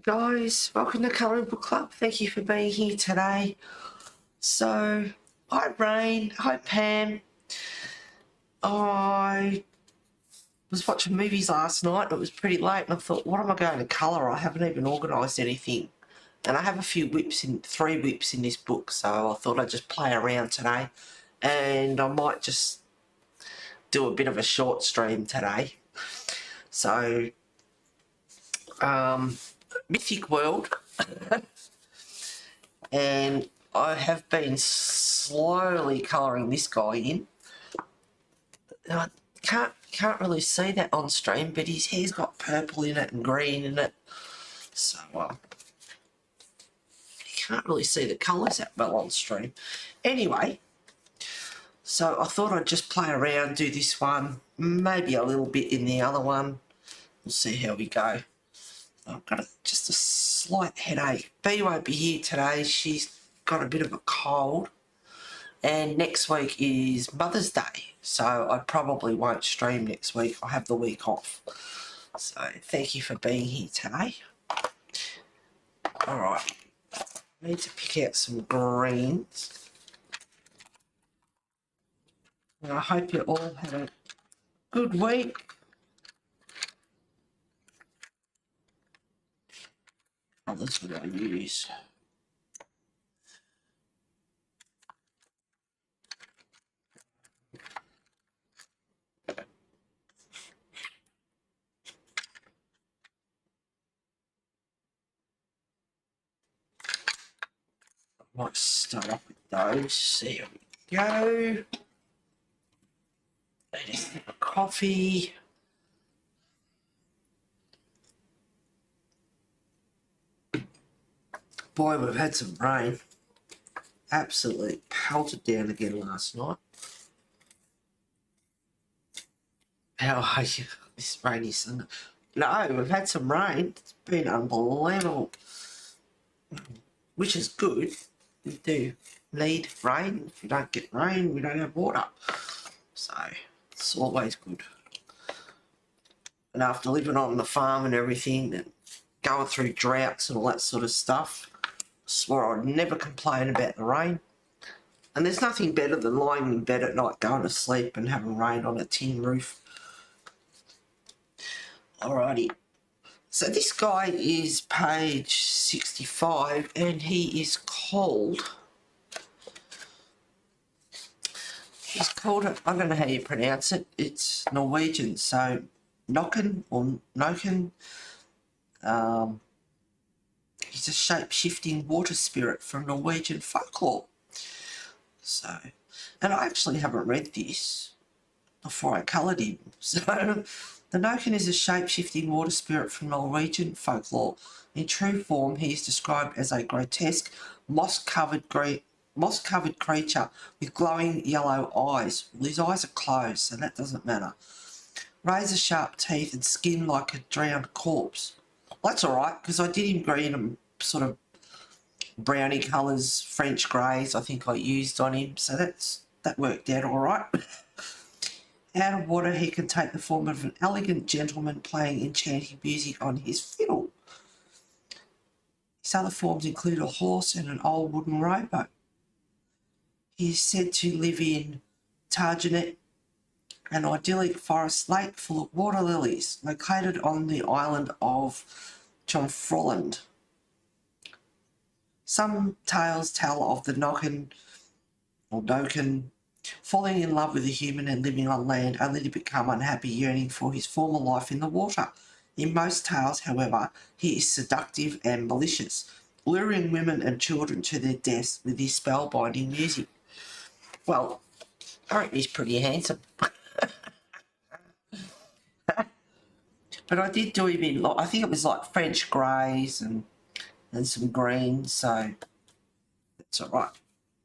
Guys, welcome to Colouring Book Club. Thank you for being here today. So, hi Rain, hi Pam. I was watching movies last night. It was pretty late and I thought, what am I going to colour? I haven't even organised anything. And I have a few three whips in this book, so I thought I'd just play around today. And I might just do a bit of a short stream today. So, Mythic World. And I have been slowly colouring this guy in. I can't really see that on stream, but his hair's got purple in it and green in it. So, you can't really see the colours that well on stream. Anyway, so I thought I'd just play around, do this one, maybe a little bit in the other one. We'll see how we go. I've got just a slight headache. B won't be here today. She's got a bit of a cold. And next week is Mother's Day. So I probably won't stream next week. I'll have the week off. So thank you for being here today. Alright. I need to pick out some greens. And I hope you all had a good week. Oh, that's what I use. I might start off with those. See how we go. I just have a coffee. Boy, we've had some rain. Absolutely pelted down again last night. How are you this rainy Sunday? No, we've had some rain. It's been unbelievable. Which is good. We do need rain. If we don't get rain, we don't have water. So it's always good. And after living on the farm and everything, and going through droughts and all that sort of stuff, I swore I'd never complain about the rain. And there's nothing better than lying in bed at night, going to sleep and having rain on a tin roof. Alrighty. So this guy is page 65 and he is called... He's called it, I don't know how you pronounce it, it's Norwegian, so Nokken or Nokken. He's a shape-shifting water spirit from Norwegian folklore. So, and I actually haven't read this before I coloured him. So, the Nokken is a shape-shifting water spirit from Norwegian folklore. In true form, he is described as a grotesque, moss-covered creature with glowing yellow eyes. Well, his eyes are closed, so that doesn't matter. Razor-sharp teeth and skin like a drowned corpse. Well, that's all right, because I did him green and sort of browny colours, French greys, I think I used on him, so that worked out all right. Out of water, he can take the form of an elegant gentleman playing enchanting music on his fiddle. His other forms include a horse and an old wooden rowboat. He is said to live in Targenet, an idyllic forest lake full of water lilies, located on the island of Jomfruland. Some tales tell of the Nokken or Nokken falling in love with a human and living on land, only to become unhappy, yearning for his former life in the water. In most tales, however, he is seductive and malicious, luring women and children to their deaths with his spellbinding music. Well, I reckon he's pretty handsome. But I did do him in, I think it was like French greys and some greens, so that's all right.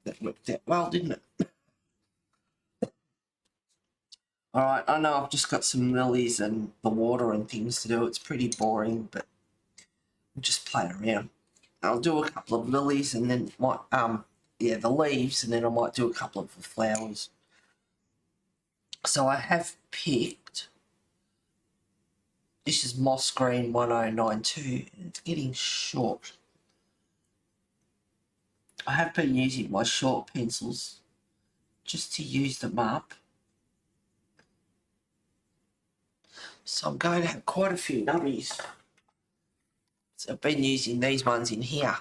That worked out well, didn't it? All right, I know I've just got some lilies and the water and things to do. It's pretty boring, but we'll just play around. I'll do a couple of lilies and then might, the leaves, and then I might do a couple of the flowers. So I have picked This is Moss Green 1092. It's getting short. I have been using my short pencils just to use them up. So I'm going to have quite a few nubbies. So I've been using these ones in here.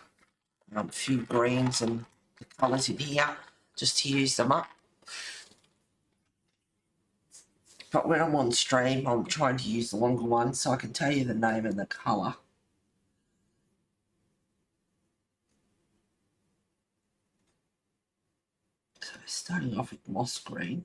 A few greens and the colours in here just to use them up. But when I'm on stream, I'm trying to use the longer ones so I can tell you the name and the colour. So starting off with moss green.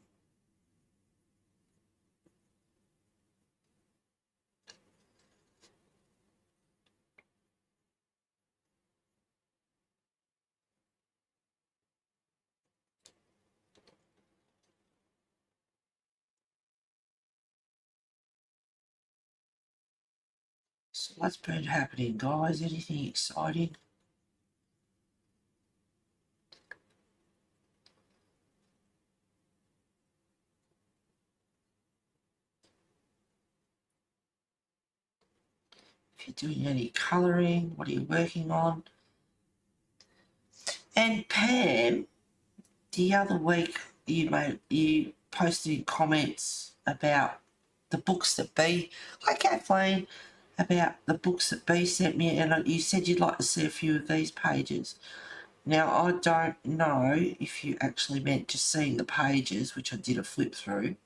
So what's been happening, guys? Anything exciting? If you're doing any colouring, what are you working on? And Pam, the other week you posted comments about the books that B, hi Kathleen, about the books that B sent me, and you said you'd like to see a few of these pages. Now, I don't know if you actually meant just seeing the pages, which I did a flip through,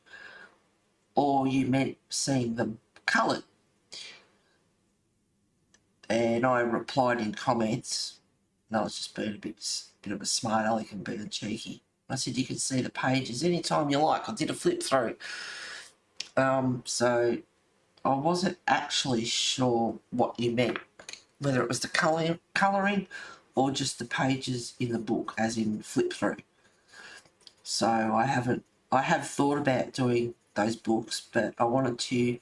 or you meant seeing them coloured. And I replied in comments, and I was just being a bit of a smart aleck and being cheeky. I said you can see the pages anytime you like. I did a flip through. So I wasn't actually sure what you meant, whether it was the colouring or just the pages in the book, as in flip through. So I have thought about doing those books, but I wanted to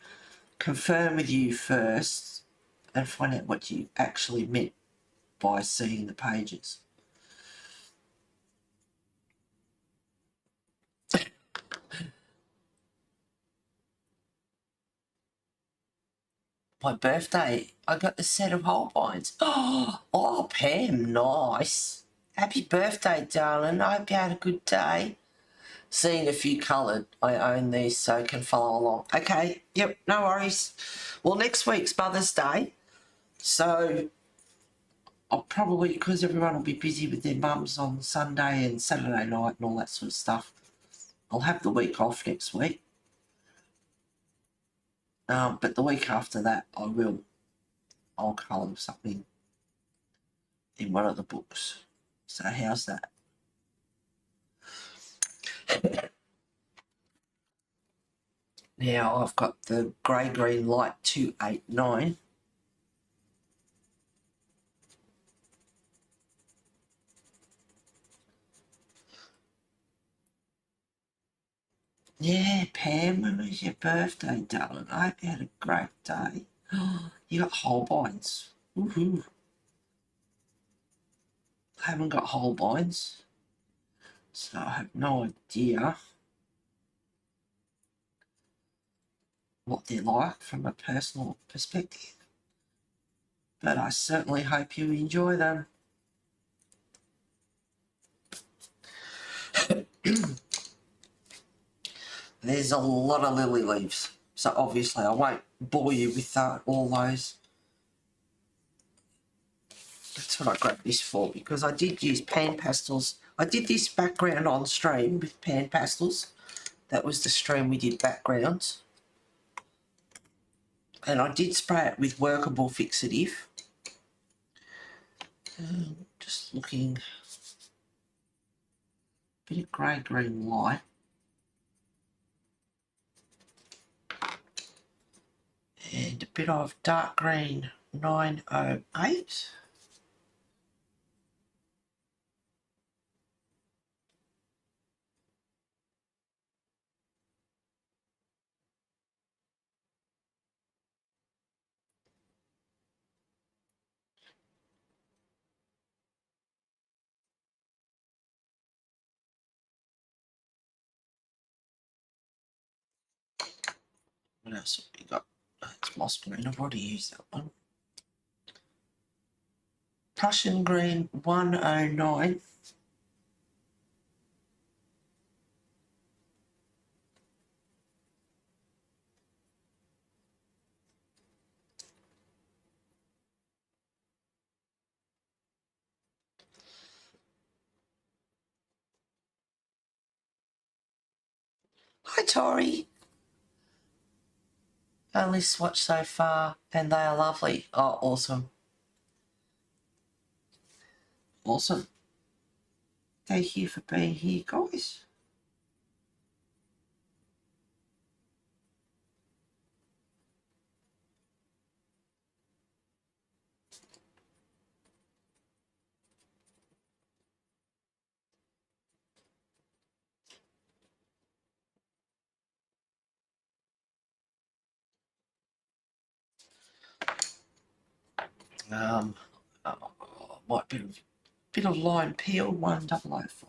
confirm with you first and find out what you actually meant by seeing the pages. My birthday, I got the set of Holbeins. Oh, Pam, nice. Happy birthday, darling. I hope you had a good day. Seeing a few coloured, I own these so I can follow along. Okay, yep, no worries. Well, next week's Mother's Day, so I'll probably, because everyone will be busy with their mums on Sunday and Saturday night and all that sort of stuff, I'll have the week off next week. But the week after that, I'll colour something in one of the books. So how's that? Now I've got the grey-green light 289. Yeah, Pam, when was your birthday, darling? I hope you had a great day. You got Holbeins. Woohoo. I haven't got Holbeins, so I have no idea what they're like from a personal perspective. But I certainly hope you enjoy them. There's a lot of lily leaves, so obviously I won't bore you with all those. That's what I grabbed this for, because I did use pan pastels. I did this background on stream with pan pastels. That was the stream we did backgrounds. And I did spray it with workable fixative. Just looking, a bit of grey-green light. And a bit of dark green 908. What else have we got? It's moss green. I've already used that one. Prussian green 109. Hi, Tori. Only swatch so far, and they are lovely. Oh, awesome. Awesome. Thank you for being here, guys. Uh, what bit of lime peel 1005.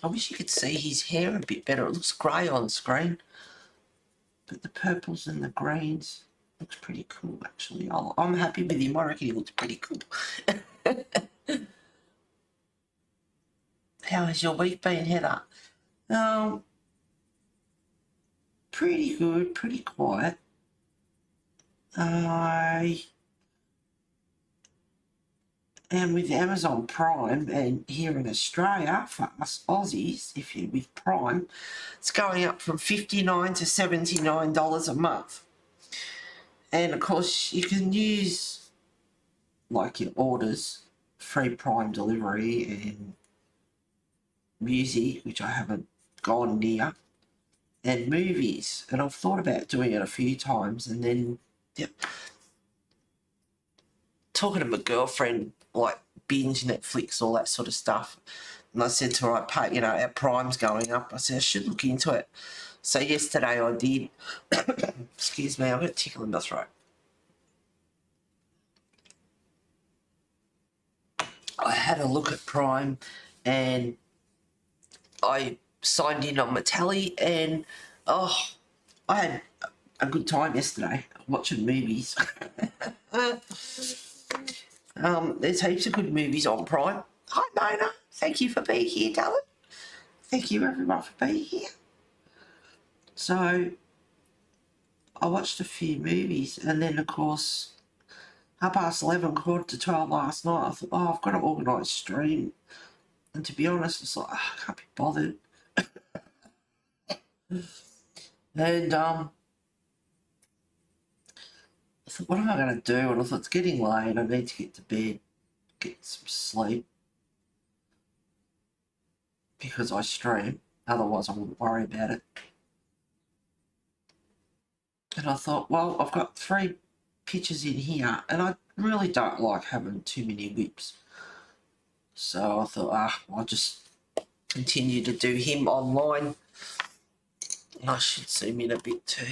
I wish you could see his hair a bit better. It looks grey on screen, but the purples and the greens looks pretty cool actually. I'm happy with him. I reckon he looks pretty cool. How has your week been, Heather? Pretty good, pretty quiet. I am with Amazon Prime, and here in Australia, for us Aussies, if you're with Prime, it's going up from $59 to $79 a month. And of course, you can use like your orders, free Prime delivery, and music, which I haven't gone near, and movies. And I've thought about doing it a few times, and then talking to my girlfriend, like binge Netflix, all that sort of stuff. And I said to her, our Prime's going up. I said, I should look into it. So yesterday I did. Excuse me, I've got a tickle in my throat. I had a look at Prime, and I signed in on my tally, and I had a good time yesterday watching movies. There's heaps of good movies on Prime. Hi, Mona. Thank you for being here, darling. Thank you, everyone, for being here. So, I watched a few movies, and then, of course, 11:30, 11:45 last night, I thought, I've got to organise stream. And to be honest, it's like, I can't be bothered. And I thought, what am I going to do? And I thought, it's getting late. I need to get to bed, get some sleep, because I stream. Otherwise, I wouldn't worry about it. And I thought, well, I've got 3 pictures in here, and I really don't like having too many whips. So I thought, I'll just continue to do him online. And I should zoom in a bit too.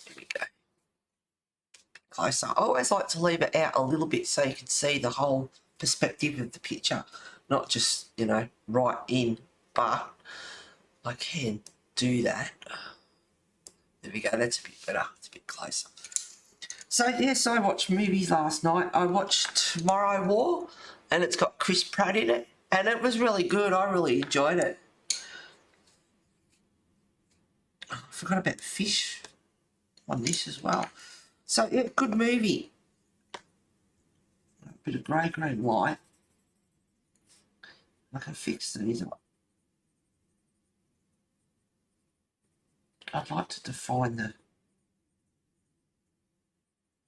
Here we go. Closer. I always like to leave it out a little bit so you can see the whole perspective of the picture, not just, right in, but I can do that. There we go, that's a bit better, it's a bit closer. So yes, I watched movies last night. I watched Tomorrow War, and it's got Chris Pratt in it, and it was really good. I really enjoyed it. I forgot about the fish on this as well. So yeah, good movie. A bit of grey and white. I can fix these. I'd like to define the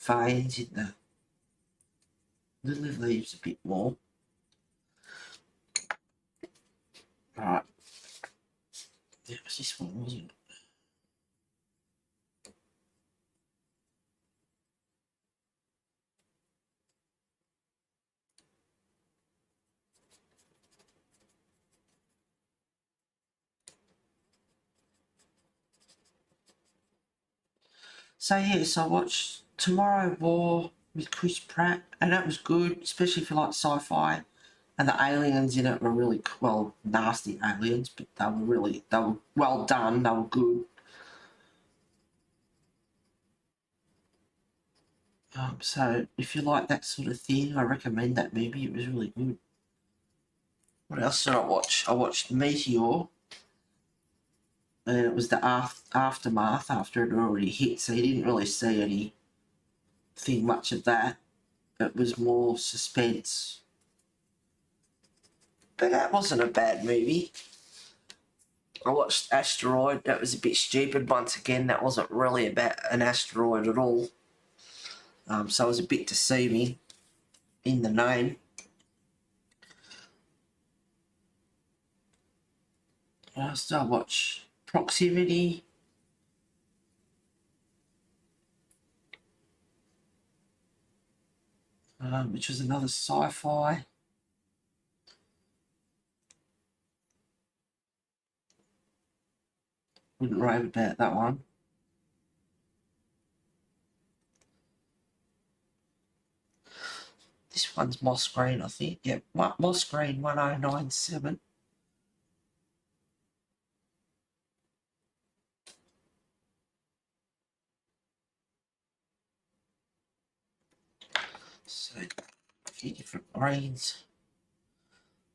veins in the lily leaves a bit more. Right. It was this one, wasn't it? So yes, I watched Tomorrow War with Chris Pratt, and that was good, especially if you like sci-fi. And the aliens in it were really, well, nasty aliens, but they were well done, they were good. So if you like that sort of thing, I recommend that movie. It was really good. What else did I watch? I watched Meteor, and it was the aftermath after it had already hit, so you didn't really see anything much of that. It was more suspense. But that wasn't a bad movie. I watched Asteroid. That was a bit stupid. Once again, that wasn't really about an asteroid at all. So it was a bit deceiving in the name. I still watch Proximity. Which was another sci-fi. Wouldn't rave about that one. This one's Moss Green, I think. Yep, Moss Green 1097. So, a few different greens.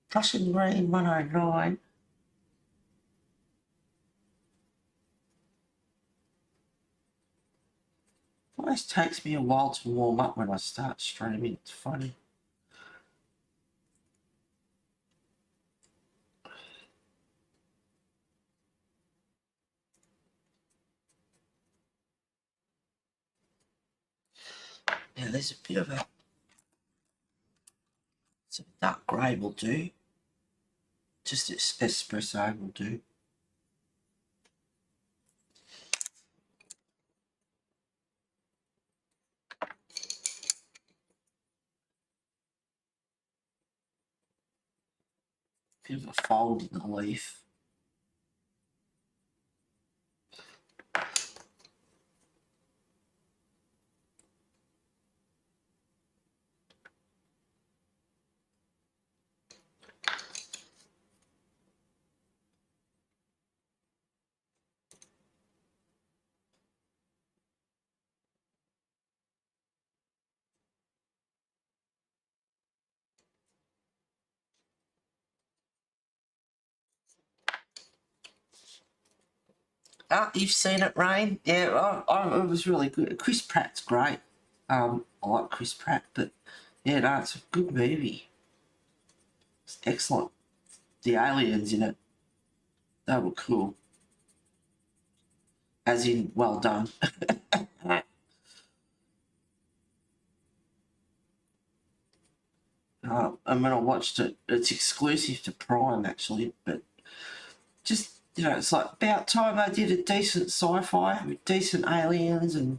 Prussian Green 109. Always takes me a while to warm up when I start streaming. It's funny. Now there's a bit of a dark grey will do. Just espresso will do. Bit of a fold in the leaf. Ah, you've seen it, Rain? Yeah, it was really good. Chris Pratt's great. I like Chris Pratt, but yeah, no, it's a good movie. It's excellent. The aliens in it, they were cool. As in, well done. And when I watched it, it's exclusive to Prime actually, but just, it's like about time they did a decent sci-fi with decent aliens, and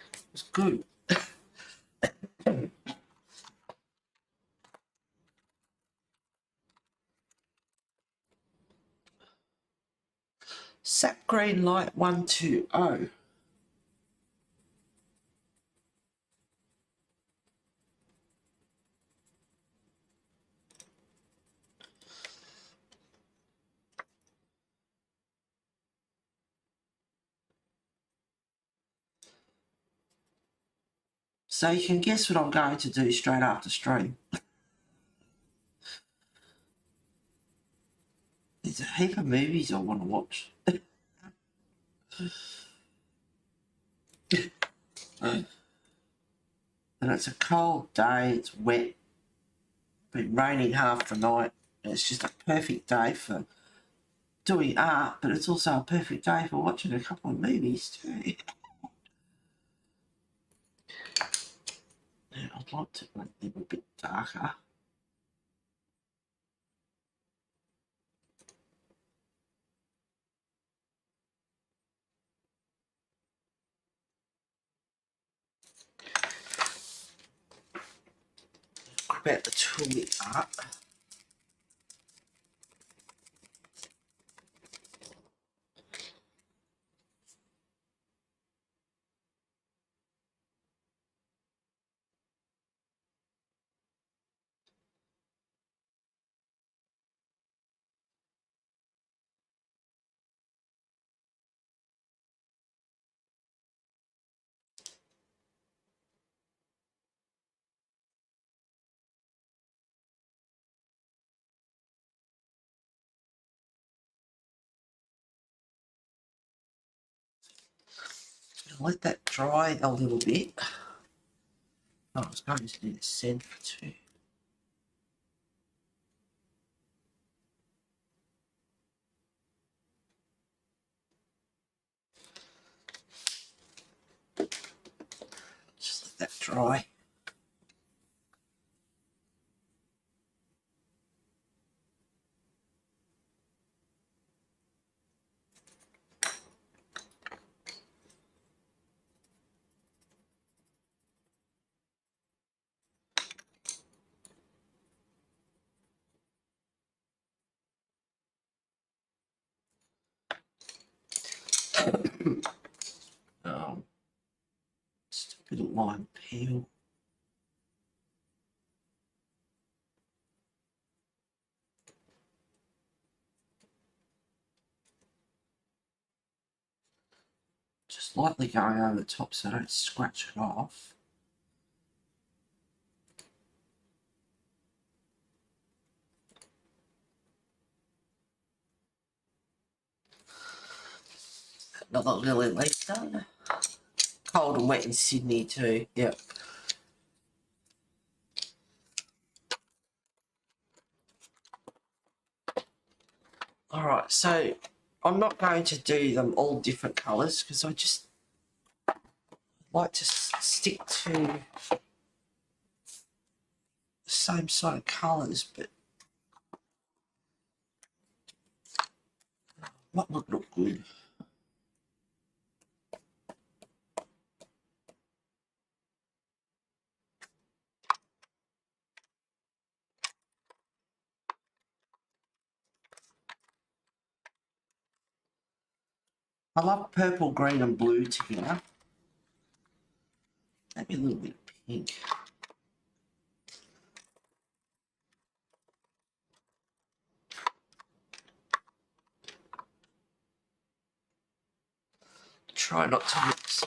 it was good. Sap Green Light 120. So you can guess what I'm going to do straight after stream. There's a heap of movies I want to watch. And it's a cold day, it's wet, been raining half the night, and it's just a perfect day for doing art, but it's also a perfect day for watching a couple of movies too. Now, I'd like to make them a bit darker. About the tulip art. let that dry a little bit. Oh, I was going to need a send for two. Just let that dry. Just a bit of lime peel. Just lightly going over the top so I don't scratch it off. Another lily leaf done. Cold and wet in Sydney too, yep. Alright, so I'm not going to do them all different colours because I just like to stick to the same sort of colours, but what would look good? I love purple, green and blue together. Maybe a little bit of pink. Try not to mix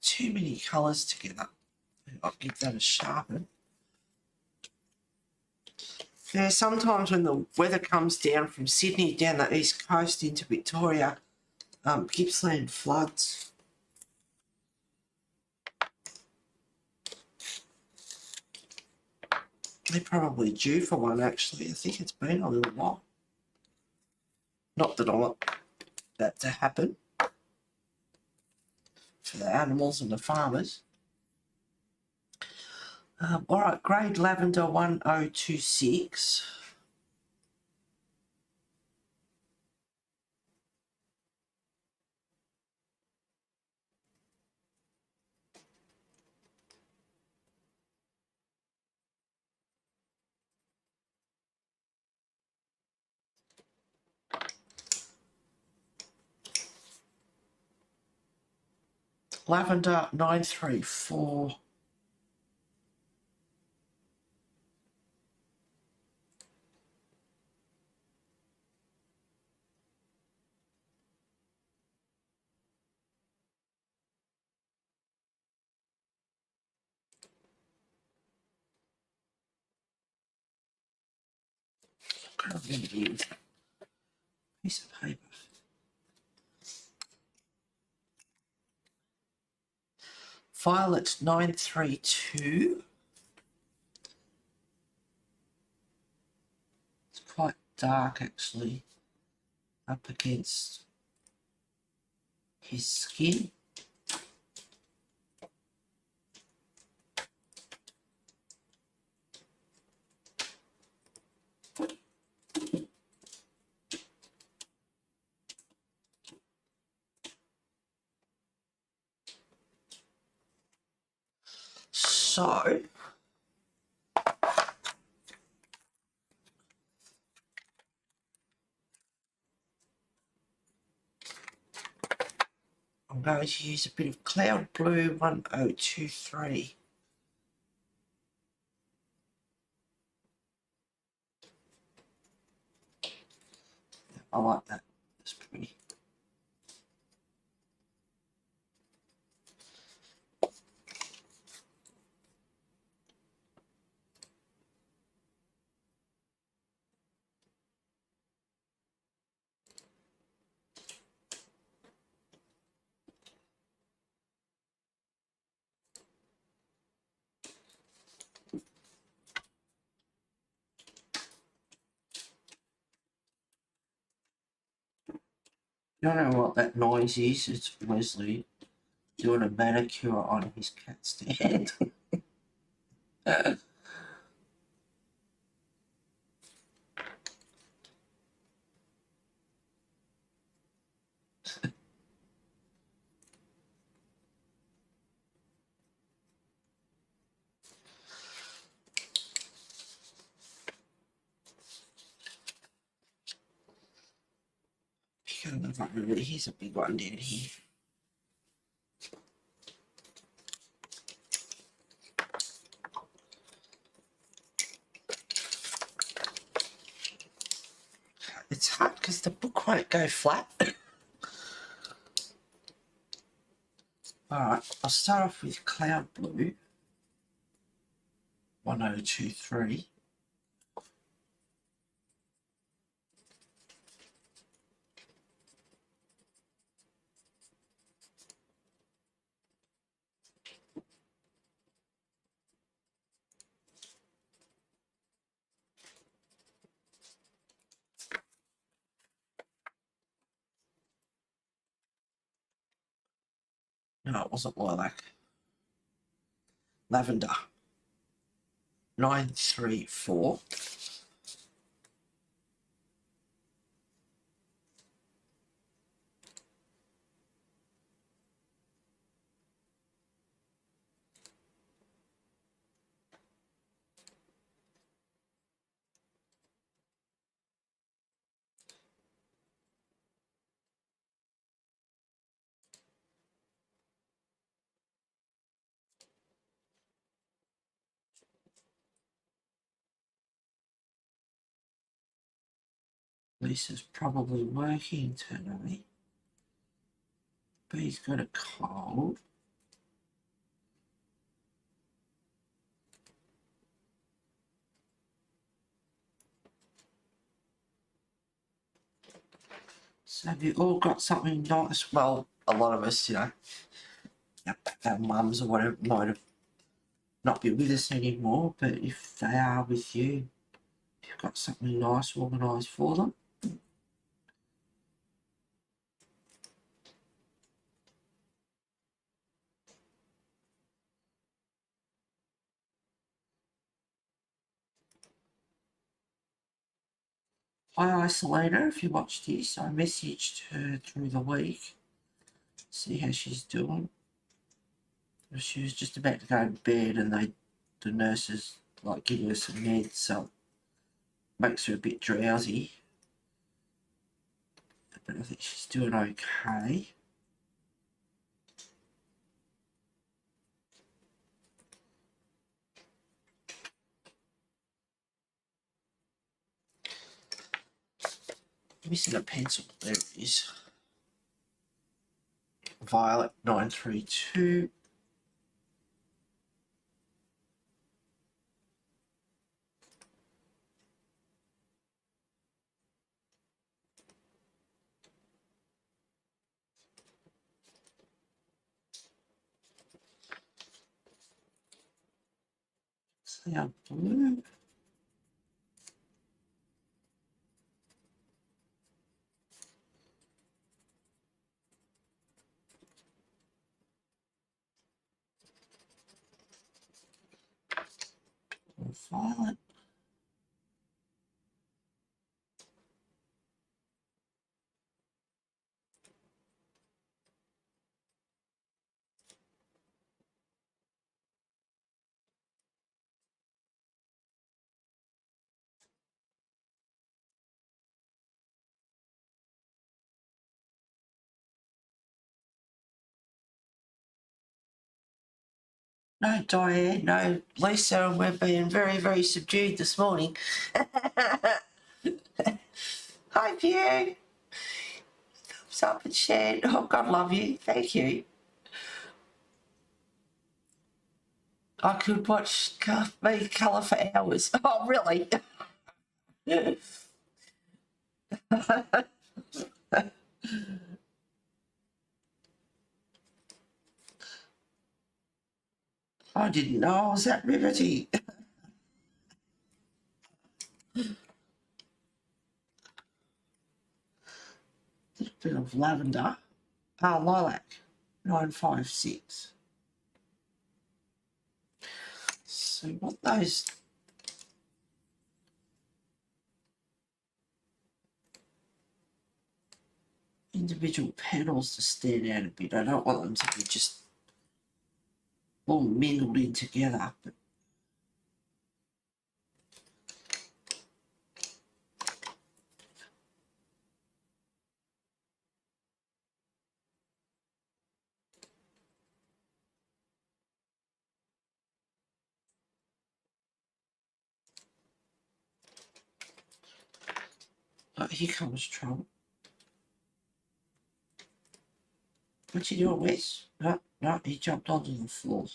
too many colours together. I'll give that a sharpen. Yeah, sometimes when the weather comes down from Sydney down the east coast into Victoria, Gippsland floods. They're probably due for one actually. I think it's been a little while. Not that I want that to happen for the animals and the farmers. All right, grade lavender 1026. Lavender 934. I'm going to use a piece of paper. Violet 932. It's quite dark actually, up against his skin. So I'm going to use a bit of Cloud Blue 1023. I like that. That's pretty. You don't know what that noise is? It's Wesley doing a manicure on his cat stand. Here's a big one down here. It's hard because the book won't go flat. Alright, I'll start off with Cloud Blue. 1023. No, it wasn't lilac. Lavender. 934. Lisa's probably working tonight, but he's got a cold. So have you all got something nice? Well, a lot of us, you know, our mums or whatever might have not be with us anymore, but if they are with you, if you've got something nice organised for them. Hi Isolator, if you watched this, I messaged her through the week, see how she's doing. She was just about to go to bed and the nurses like give her some meds, so it makes her a bit drowsy. But I think she's doing okay. Missing a pencil. There it is. Violet 932. Cloud Blue. Violet. No, Diane, no, Lisa, and we're being very, very subdued this morning. Hi, Pew. Thumbs up and share. Oh, God love you. Thank you. I could watch me colour for hours. Oh, really? I didn't know I was that riveting. Bit of lavender, lilac, 956. So what those individual petals to stand out a bit. I don't want them to be just all mingled in together. But here comes Trump. What's he doing, Wes? No, no, he jumped onto the floor.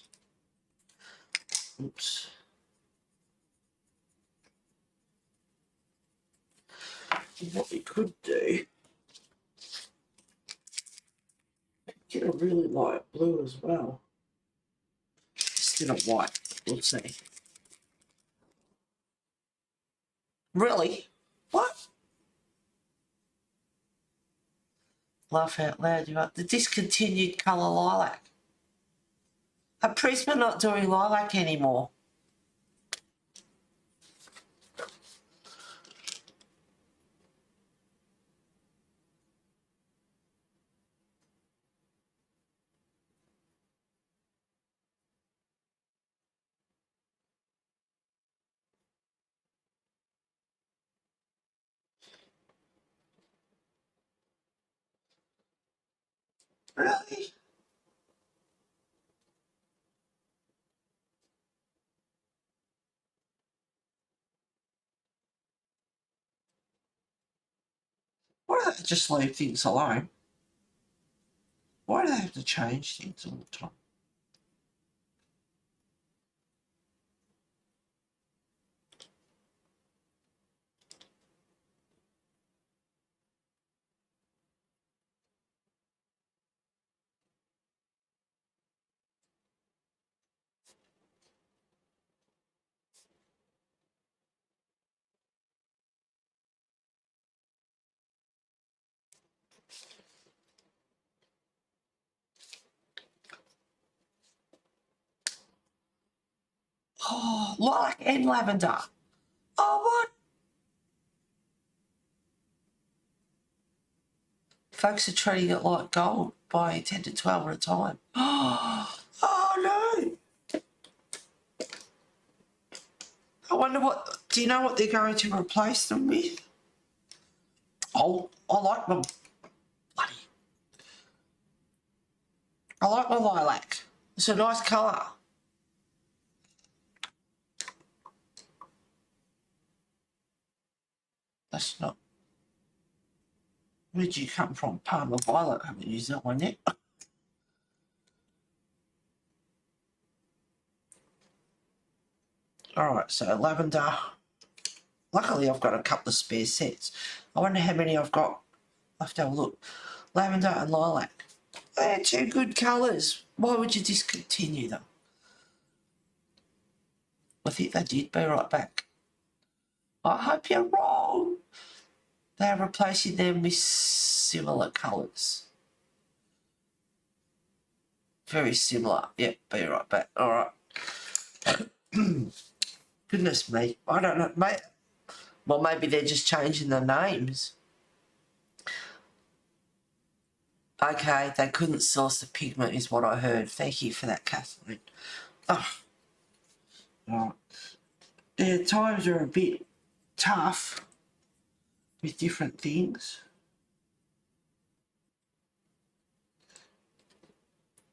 Oops. What we could do, get a really light blue as well. Instead of white, we'll see. Really? What? Laugh out loud, you are. The discontinued colour lilac. A Prisma not doing lilac anymore. Really? Why do they just leave things alone? Why do they have to change things all the time? Oh, lilac and lavender. Oh, what? Folks are treating it like gold, buying 10 to 12 at a time. Oh, no. I wonder what, do you know what they're going to replace them with? Oh, I like them. Bloody. I like my lilac. It's a nice colour. That's not. Where'd you come from? Palmer Violet. I haven't used that one yet. Alright, so lavender. Luckily, I've got a couple of spare sets. I wonder how many I've got. I'll have to have a look. Lavender and lilac. They're two good colours. Why would you discontinue them? I think they did. Be right back. I hope you're wrong. They're replacing them with similar colours. Very similar. Yep, be right back. Alright. Goodness me. I don't know, mate. Well, maybe they're just changing the names. Okay, they couldn't source the pigment is what I heard. Thank you for that, Kathleen. Oh. Right. Yeah, times are a bit tough with different things.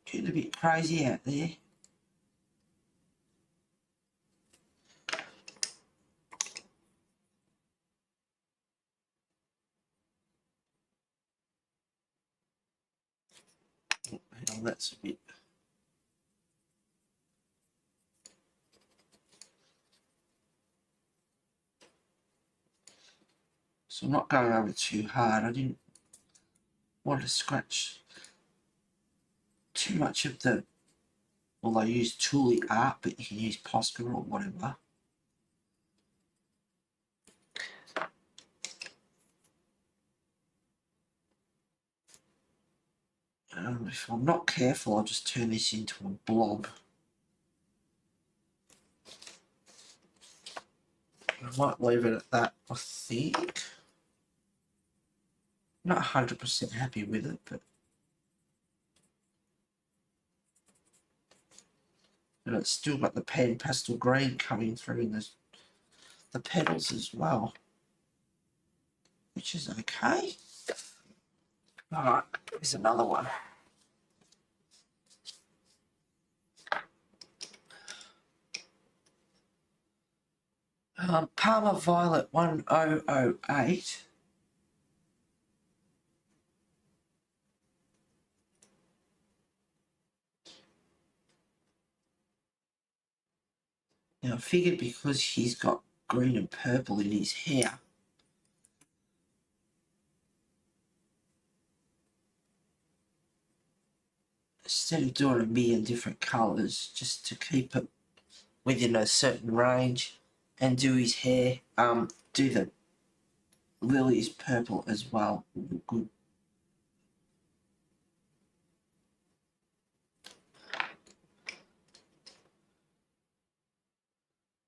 Getting a bit crazy out there. Oh, hang on, that's a bit. So I'm not going over too hard. I didn't want to scratch too much of the, well, I use Tooly Art, but you can use Posca or whatever. If I'm not careful, I'll just turn this into a blob. I might leave it at that, I think. Not 100% happy with it, but it's still got the pan pastel green coming through in the petals as well, which is okay. Alright, here's another one. Parma Violet 1008. Now I figured because he's got green and purple in his hair, instead of doing a million different colours, just to keep it within a certain range, and do his hair, do the lilies purple as well. Good.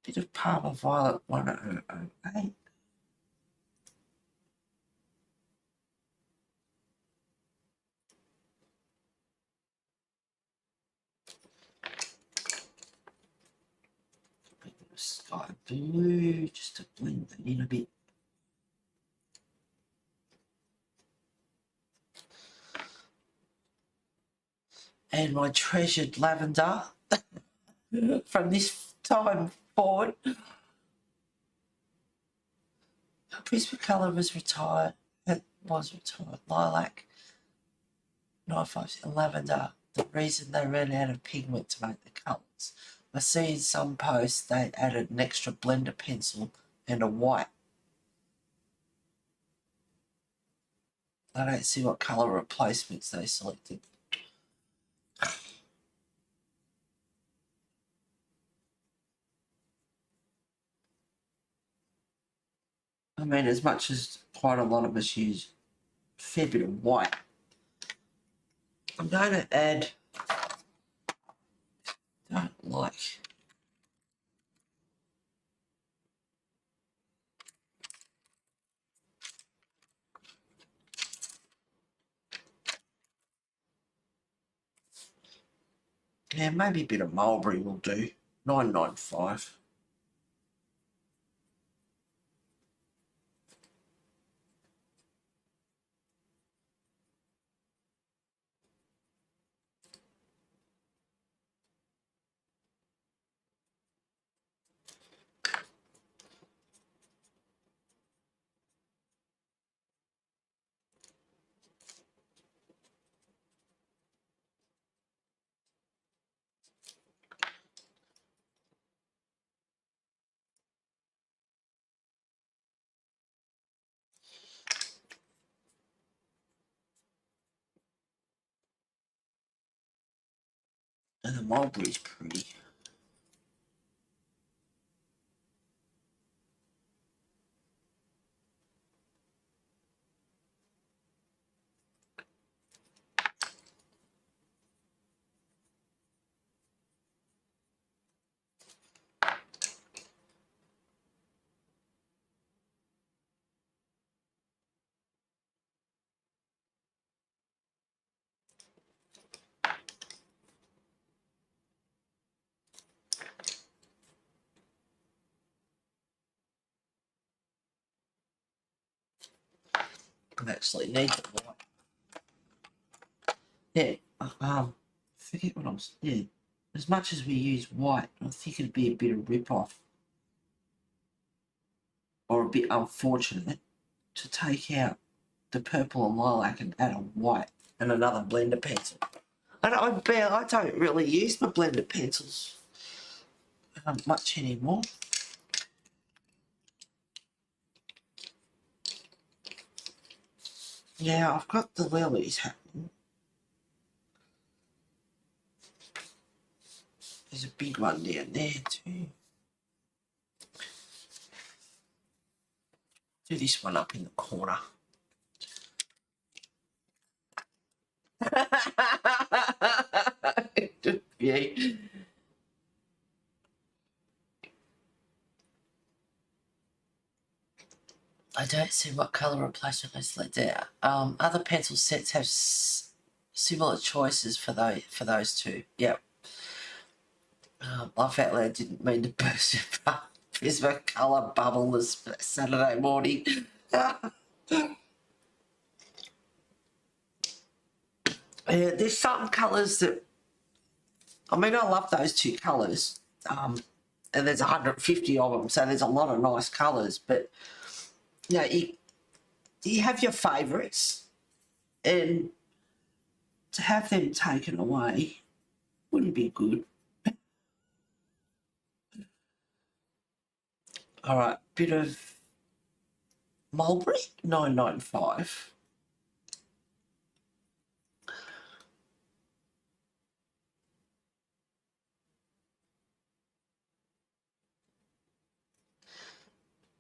Bit of Parma Violet 1008. A bit of sky blue, just to blend that in a bit. And my treasured lavender from this time forward. Prisma colour was retired. It was retired. Lilac, 956, and lavender. The reason they ran out of pigment to make the colours. I see in some posts they added an extra blender pencil and a white. I don't see what colour replacements they selected. I mean, as much as quite a lot of us use a fair bit of white, I'm going to add, don't like, yeah, maybe a bit of mulberry will do, 995. And the mulberry's pretty. I actually need the white. Yeah, forget what I was, yeah. As much as we use white, I think it'd be a bit of rip-off. Or a bit unfortunate to take out the purple and lilac and add a white and another blender pencil. And I don't really use my blender pencils much anymore. Yeah, I've got the lilies happening. There's a big one down there too. Do this one up in the corner. I don't see what colour replacement is let there. Other pencil sets have similar choices for those two. Yep. Laugh out loud didn't mean to burst your Prisma colour bubble this Saturday morning. Yeah, there's some colours that, I mean, I love those two colours, and there's 150 of them, so there's a lot of nice colours, but, you know, you have your favourites, and to have them taken away wouldn't be good. All right, bit of mulberry, 9.95.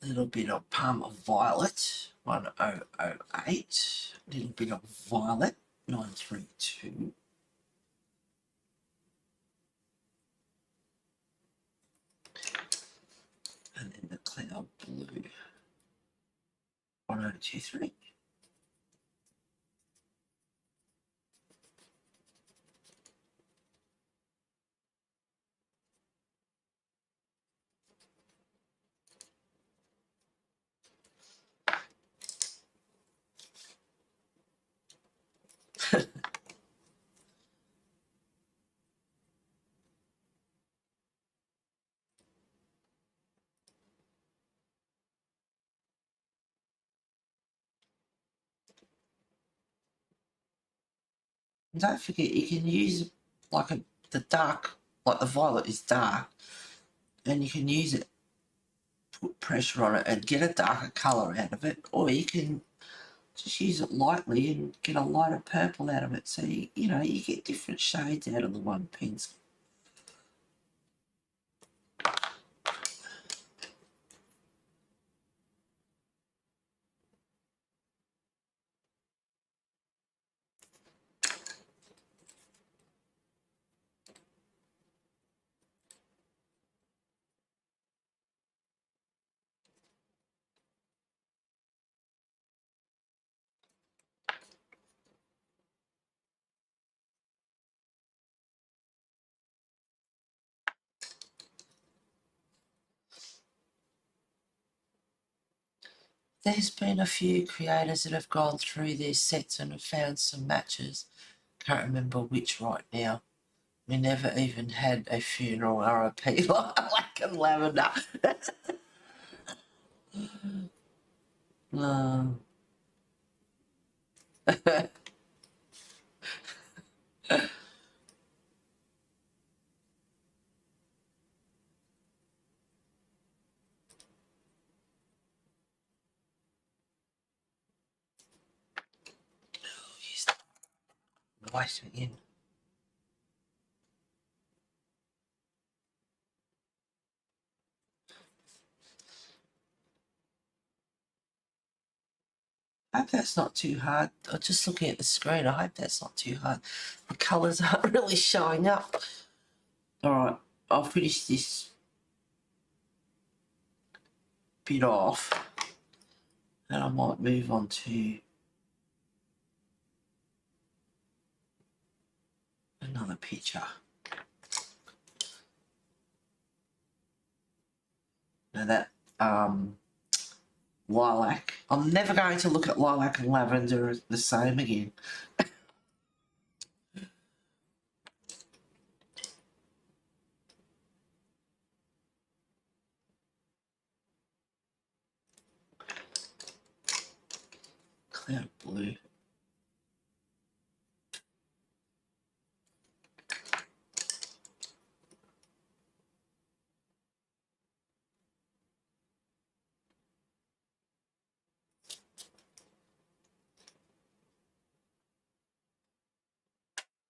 Little bit of Palmer Violet, 1008. Little bit of Violet, 932. And then the Cloud Blue, 1023. And don't forget, you can use like the dark, like the violet is dark, and you can use it, put pressure on it and get a darker colour out of it, or you can just use it lightly and get a lighter purple out of it. So, you know, you get different shades out of the one pencil. There's been a few creators that have gone through their sets and have found some matches. Can't remember which right now. We never even had a funeral RIP like in lavender. No. White again. I hope that's not too hard. I'm just looking at the screen. I hope that's not too hard. The colours aren't really showing up. All right, I'll finish this bit off and I might move on to another picture. Now that lilac, I'm never going to look at lilac and lavender the same again. Cloud blue.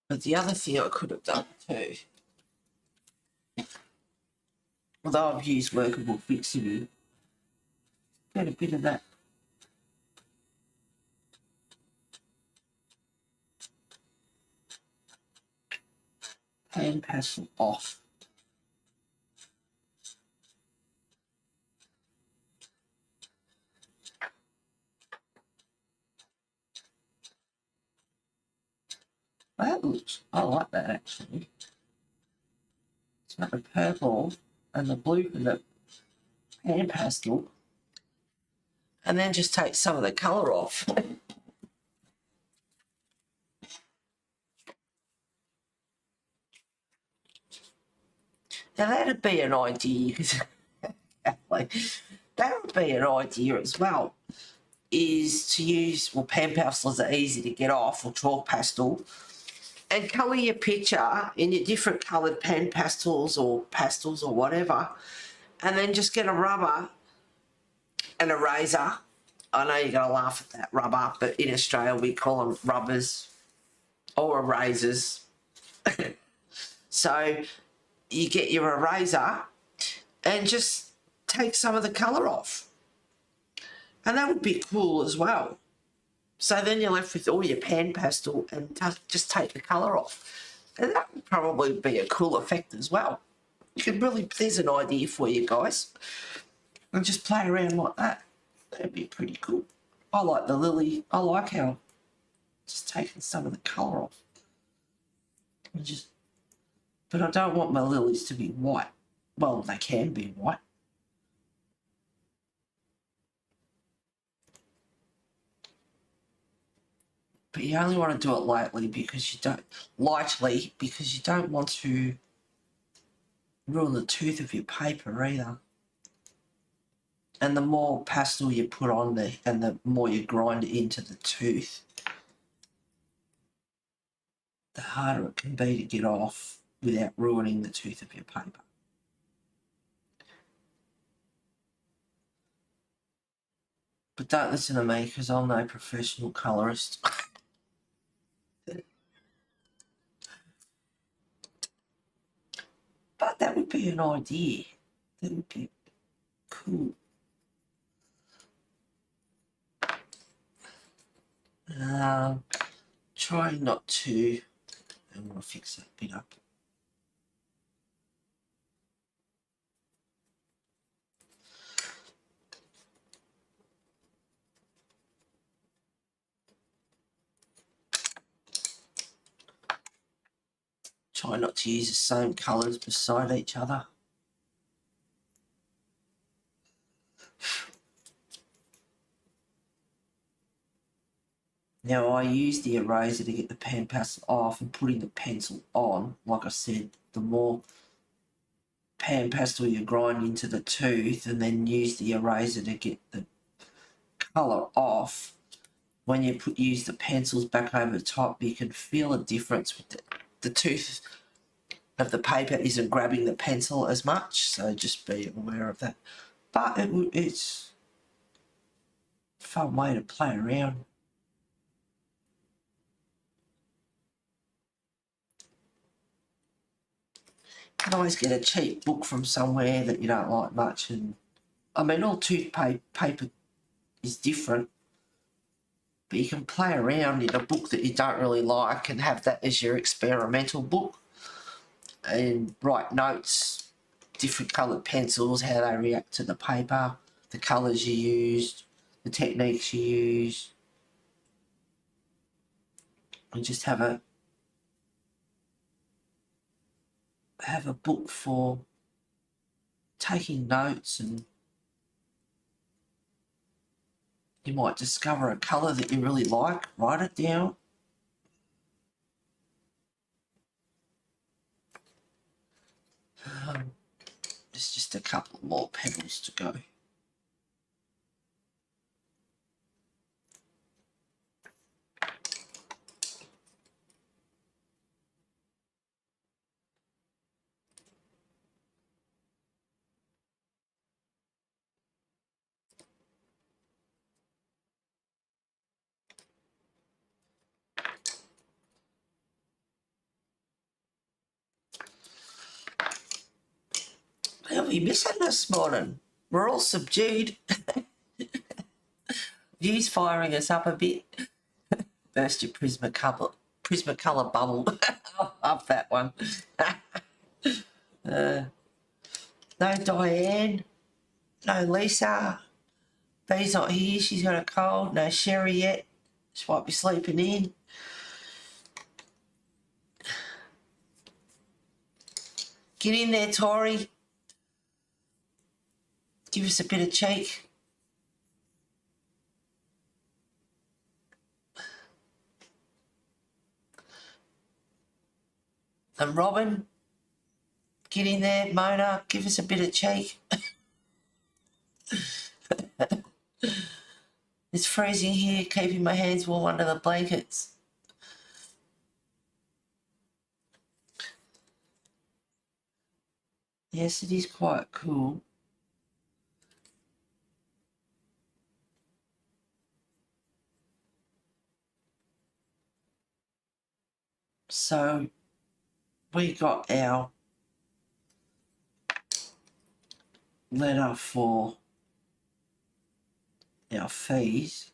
But the other thing I could have done too, although I've used workable fixing, get a bit of that hand pastel off. I like that actually. It's got the purple and the blue for the pan pastel. And then just take some of the colour off. Now that'd be an idea, that would be an idea as well, is to use, well, pan pastels are easy to get off, or chalk pastel, and colour your picture in your different coloured pan pastels or whatever, and then just get a rubber and a razor. I know you're going to laugh at that, rubber, but in Australia we call them rubbers or erasers. So you get your eraser and just take some of the colour off. And that would be cool as well. So then you're left with all your pan pastel and just take the colour off. And that would probably be a cool effect as well. You could really, there's an idea for you guys. And just play around like that. That'd be pretty cool. I like the lily. I like how just taking some of the colour off. And just, but I don't want my lilies to be white. Well, they can be white. But you only want to do it lightly because you don't want to ruin the tooth of your paper either. And the more pastel you put on there and the more you grind it into the tooth, the harder it can be to get off without ruining the tooth of your paper. But don't listen to me because I'm no professional colourist. But that would be an idea. That would be cool. Try not to. I'm going to fix that bit up. Try not to use the same colours beside each other. Now I use the eraser to get the pan pastel off, and putting the pencil on, like I said, the more pan pastel you grind into the tooth and then use the eraser to get the colour off, when you use the pencils back over the top, you can feel a difference with the tooth of the paper isn't grabbing the pencil as much, so just be aware of that. But it's a fun way to play around. You can always get a cheap book from somewhere that you don't like much, and I mean, all paper is different, but you can play around in a book that you don't really like and have that as your experimental book and write notes, different coloured pencils, how they react to the paper, the colours you used, the techniques you used, and just have a book for taking notes. And you might discover a colour that you really like, write it down. There's just a couple more petals to go. What are we missing this morning? We're all subdued. View's firing us up a bit. Burst your Prismacolor bubble. I love that one. No Diane. No Lisa. Bee's not here. She's got a cold. No Sherry yet. She might be sleeping in. Get in there, Tori. Give us a bit of cheek. And Robin, get in there. Mona, give us a bit of cheek. It's freezing here, keeping my hands warm under the blankets. Yes, it is quite cool. So we got our letter for our fees,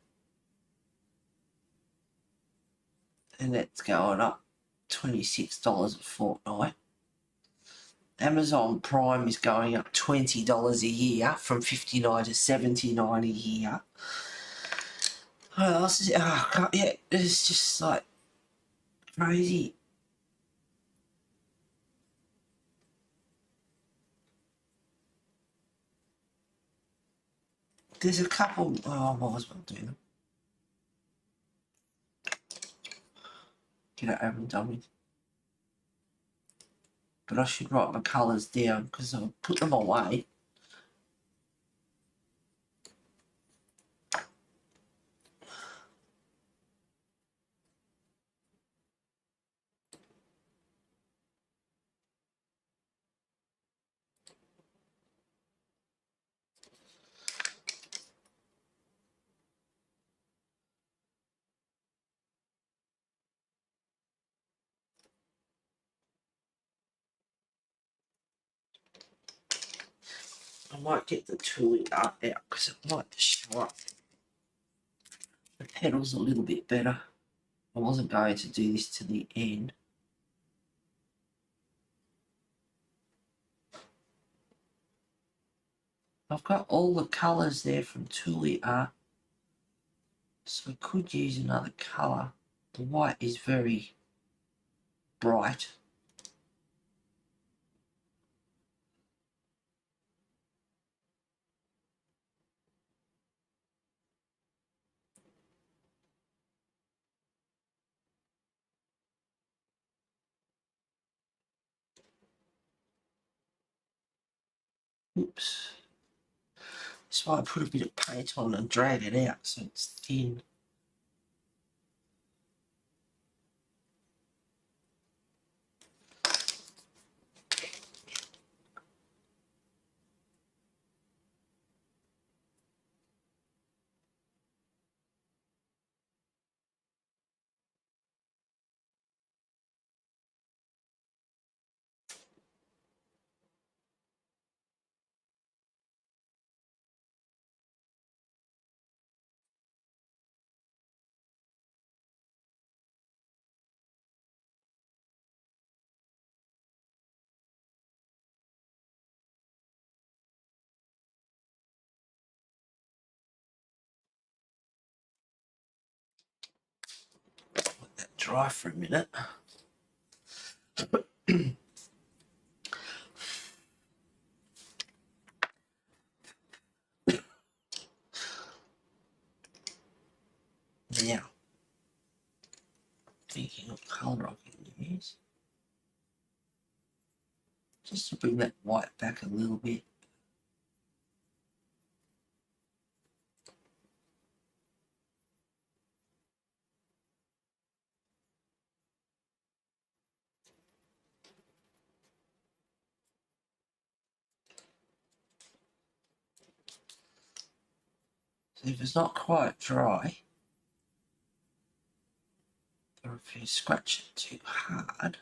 and it's going up $26 a fortnight. Amazon Prime is going up $20 a year, from $59 to $79 a year. What else is it? Oh God, yeah, it's just like crazy. There's a couple. Oh, I might as well do them. Get it over and done with. But I should write my colours down because I'll put them away. I might get the tooling art out because it might show up the petals a little bit better. I wasn't going to do this to the end. I've got all the colours there from Tuli Art, so I could use another colour. The white is very bright. Oops. So I put a bit of paint on and drag it out so it's thin. Let that dry for a minute. Now, thinking what colour I can use. Just to bring that white back a little bit. So if it's not quite dry, or if you scratch it too hard,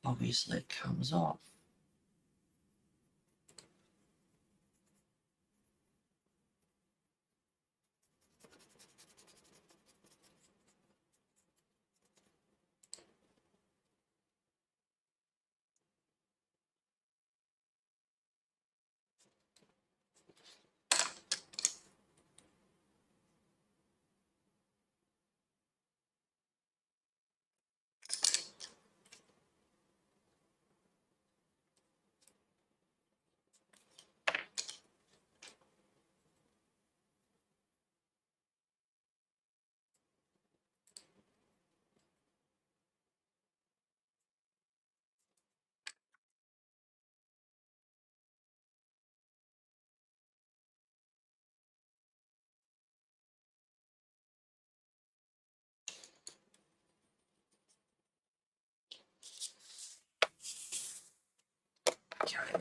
obviously it comes off.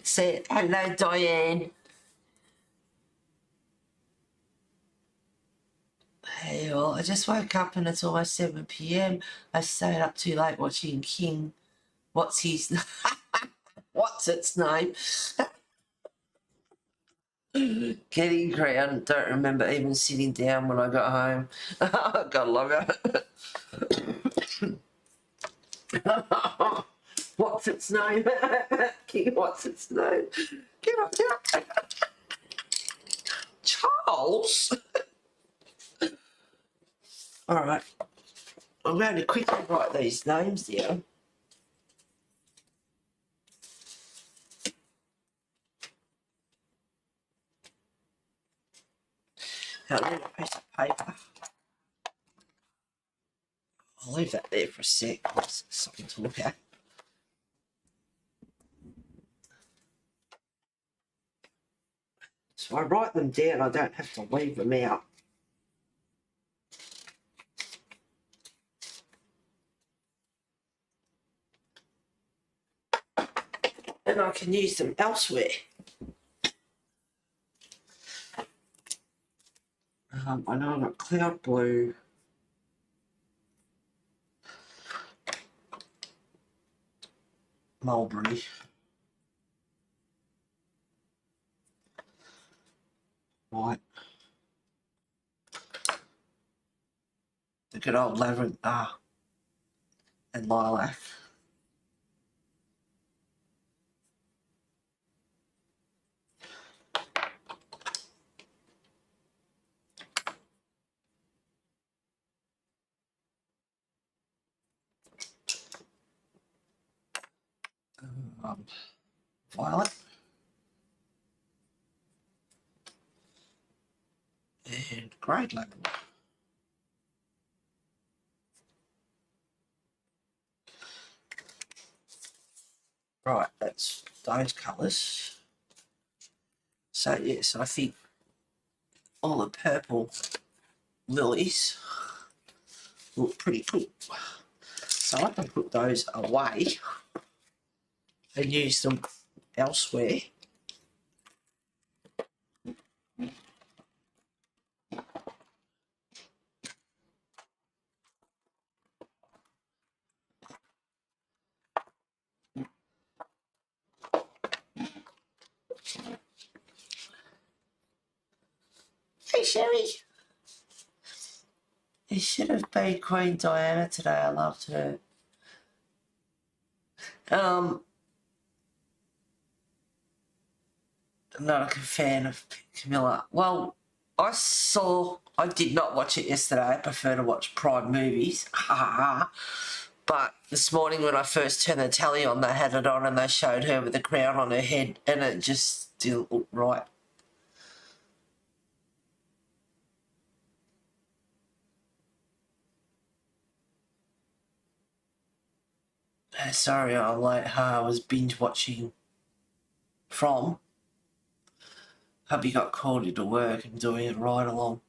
Say hello, Diane. Hey, well, I just woke up and it's almost 7 p.m. I stayed up too late watching King. What's his what's its name? Getting Crown. Don't remember even sitting down when I got home. Gotta love it. What's its name? King, what's its name? Get up, get up. Charles? All right. I'm going to quickly write these names down. I need a piece of paper. I'll leave that there for a sec. It's something to look at. So I write them down, I don't have to leave them out. And I can use them elsewhere. I know I've got cloud blue. Mulberry. White. The good old lavender and lilac. Violet. And grey lavender. Right, that's those colours. So yes, I think all the purple lilies look pretty good. So I can put those away and use them elsewhere. Hey, Sherry. It should have been Queen Diana today. I loved her. I'm not a fan of Camilla. Well, I did not watch it yesterday. I prefer to watch Prime movies. But this morning when I first turned the telly on, they had it on and they showed her with the crown on her head and it just didn't look right. Sorry, I'm late. I was binge watching From. Hubby got called into work and doing it right along.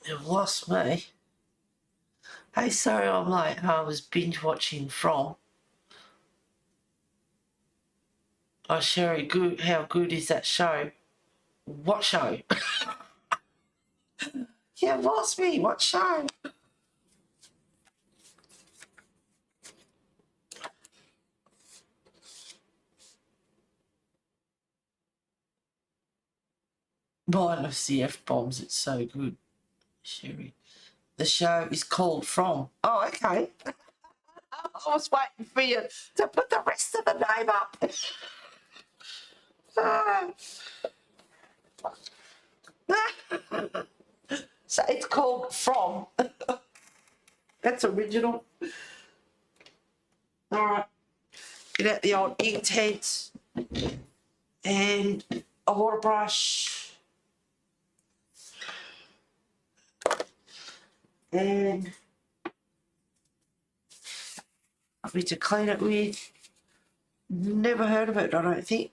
It lost me. Hey, sorry I'm late. I was binge watching From. Oh, Sherry, good. How good is that show? What show? Yeah, lost me. What show? Minus the F-bombs. It's so good, Sherry. The show is called From. Oh, okay. I was waiting for you to put the rest of the name up. So it's called From. That's original. All right. Get out the old ink heads and a water brush. And something to clean it with. Never heard of it, I don't think.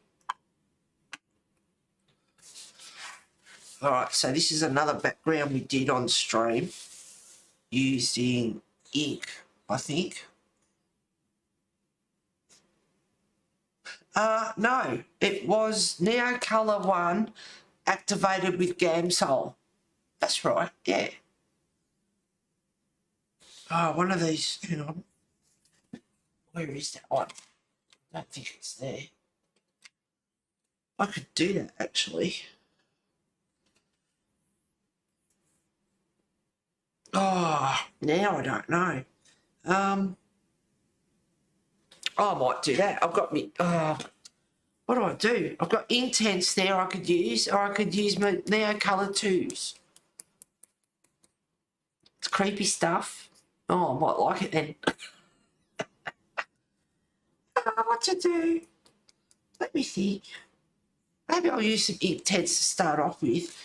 All right, so this is another background we did on stream using ink, I think. No, it was NeoColor 1 activated with Gamsol. That's right, yeah. Oh, one of these, hang on. Where is that one? I don't think it's there. I could do that, actually. Oh, now I don't know. I might do that. I've got me, what do I do? I've got Intense there I could use, or I could use my NeoColor 2s. It's creepy stuff. Oh, I might like it then. I don't know what to do. Let me think. Maybe I'll use some Intense to start off with.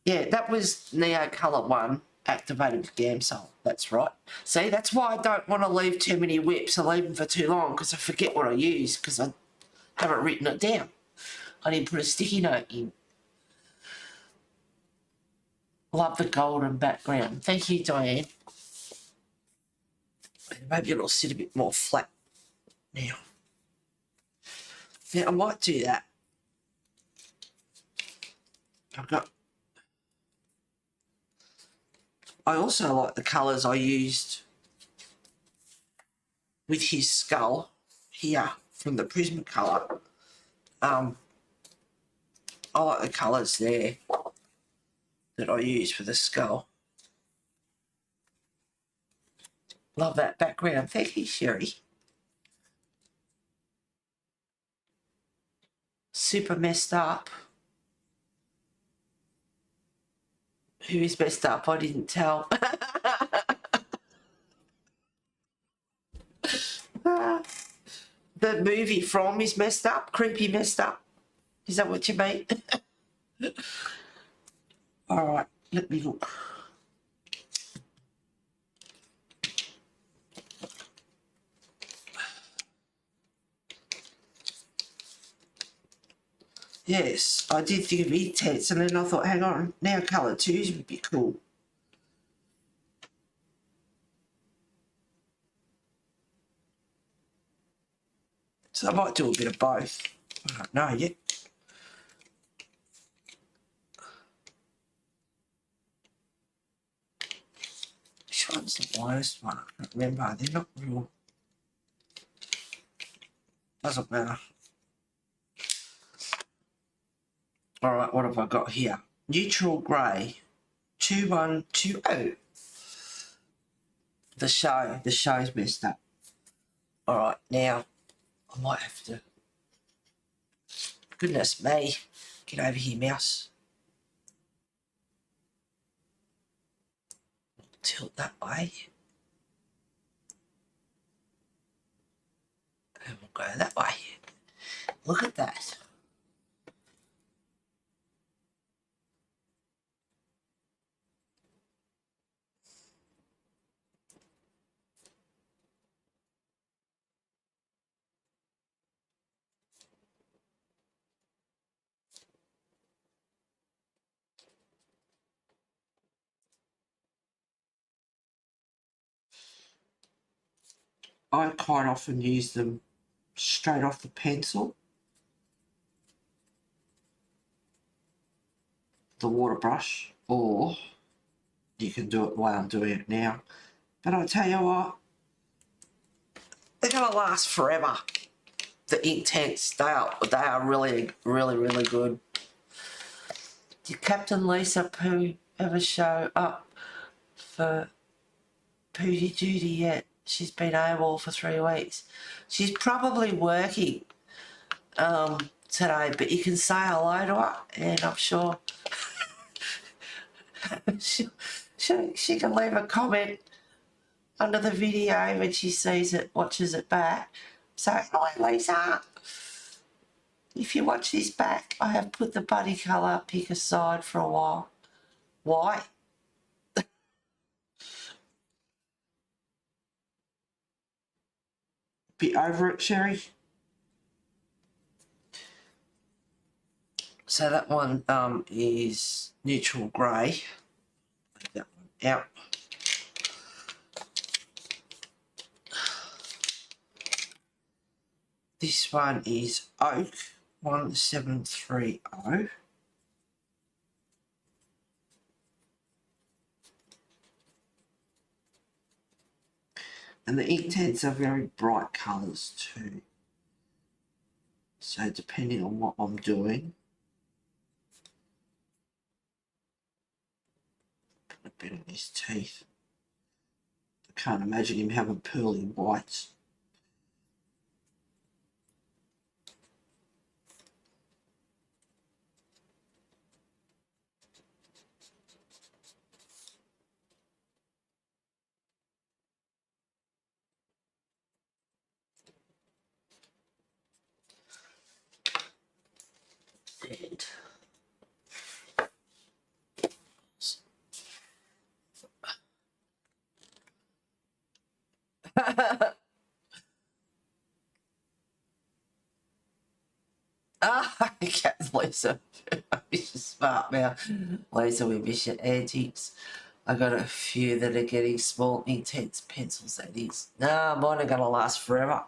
Yeah, that was NeoColor 1 activated with Gamsol. That's right. See, that's why I don't want to leave too many whips. I leave them for too long because I forget what I use because I haven't written it down. I didn't put a sticky note in. Love the golden background. Thank you, Diane. Maybe it'll sit a bit more flat now. Yeah, I might do that. I also like the colours I used with his skull here from the Prismacolor. I like the colours there that I use for the skull. Love that background. Thank you, Sherry. Super messed up. Who is messed up? I didn't tell. The movie From is messed up. Creepy messed up. Is that what you mean? All right, let me look. Yes, I did think of Intense, and then I thought, hang on, NeoColor 2s would be cool. So I might do a bit of both. I don't know yet. Which one's the widest one? I can't remember. They're not real. Doesn't matter. All right, what have I got here? Neutral grey, 2120. The show's messed up. All right, now I might have to. Goodness me, get over here, mouse. Tilt that way. And we'll go that way. Look at that. I quite often use them straight off the pencil, the water brush, or you can do it the way I'm doing it now. But I'll tell you what, they're going to last forever. The Intense, they are really, really, really good. Did Captain Lisa Pooh ever show up for Pooty Duty yet? She's been AWOL for 3 weeks. She's probably working today, but you can say hello to her, and I'm sure she can leave a comment under the video when she sees it, watches it back. So, hello Lisa. If you watch this back, I have put the buddy colour pick aside for a while. Why? Be over it, Sherry. So that one is neutral grey. Leave that one out. This one is Oak 1730. And the ink tints are very bright colours too. So depending on what I'm doing, put a bit in his teeth. I can't imagine him having pearly whites. And okay, Lisa. She's smart now. Lisa, we miss your antiques. I got a few that are getting small intense pencils, that is. Nah, mine are going to last forever.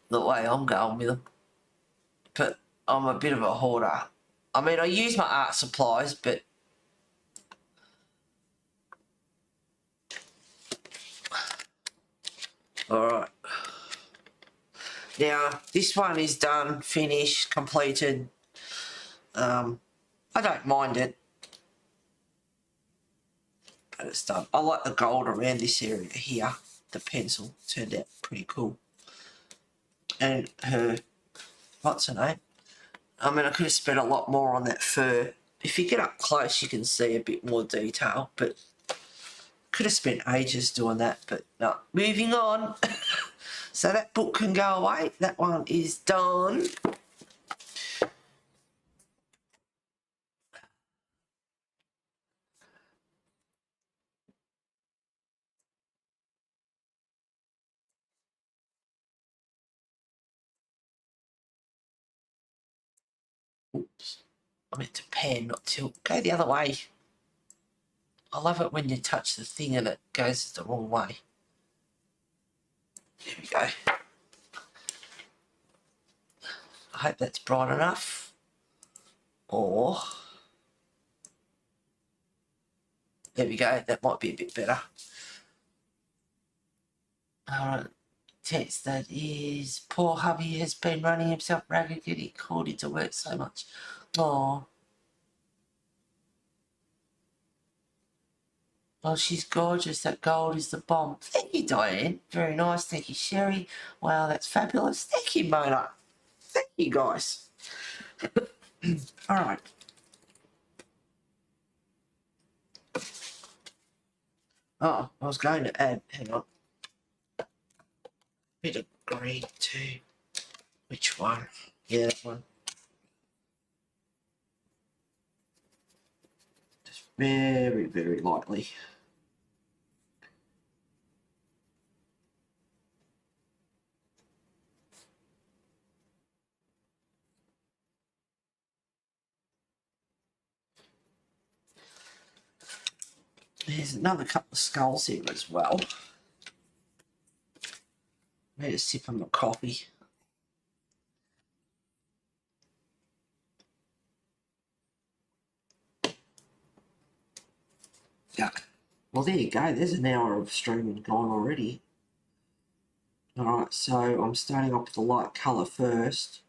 The way I'm going with them. But I'm a bit of a hoarder. I mean, I use my art supplies, but alright. Now, this one is done, finished, completed. I don't mind it. But it's done. I like the gold around this area here. The pencil turned out pretty cool. And her, what's her name? I mean, I could have spent a lot more on that fur. If you get up close, you can see a bit more detail, but could have spent ages doing that, but no. Moving on. So that book can go away. That one is done. Oops. I meant to pan, not tilt. Go the other way. I love it when you touch the thing and it goes the wrong way. There we go. I hope that's bright enough. Or, there we go. That might be a bit better. Alright. Text that is, poor hubby has been running himself ragged, getting called into work so much. Oh. Oh, she's gorgeous. That gold is the bomb. Thank you, Diane. Very nice. Thank you, Sherry. Wow, that's fabulous. Thank you, Mona. Thank you, guys. All right. Oh, I was going to add, hang on, a bit of green too. Which one? Yeah, that one. Just very, very lightly. There's another couple of skulls here as well. I need a sip of my coffee. Yeah. Well, there you go. There's an hour of streaming gone already. Alright, so I'm starting off with the light colour first.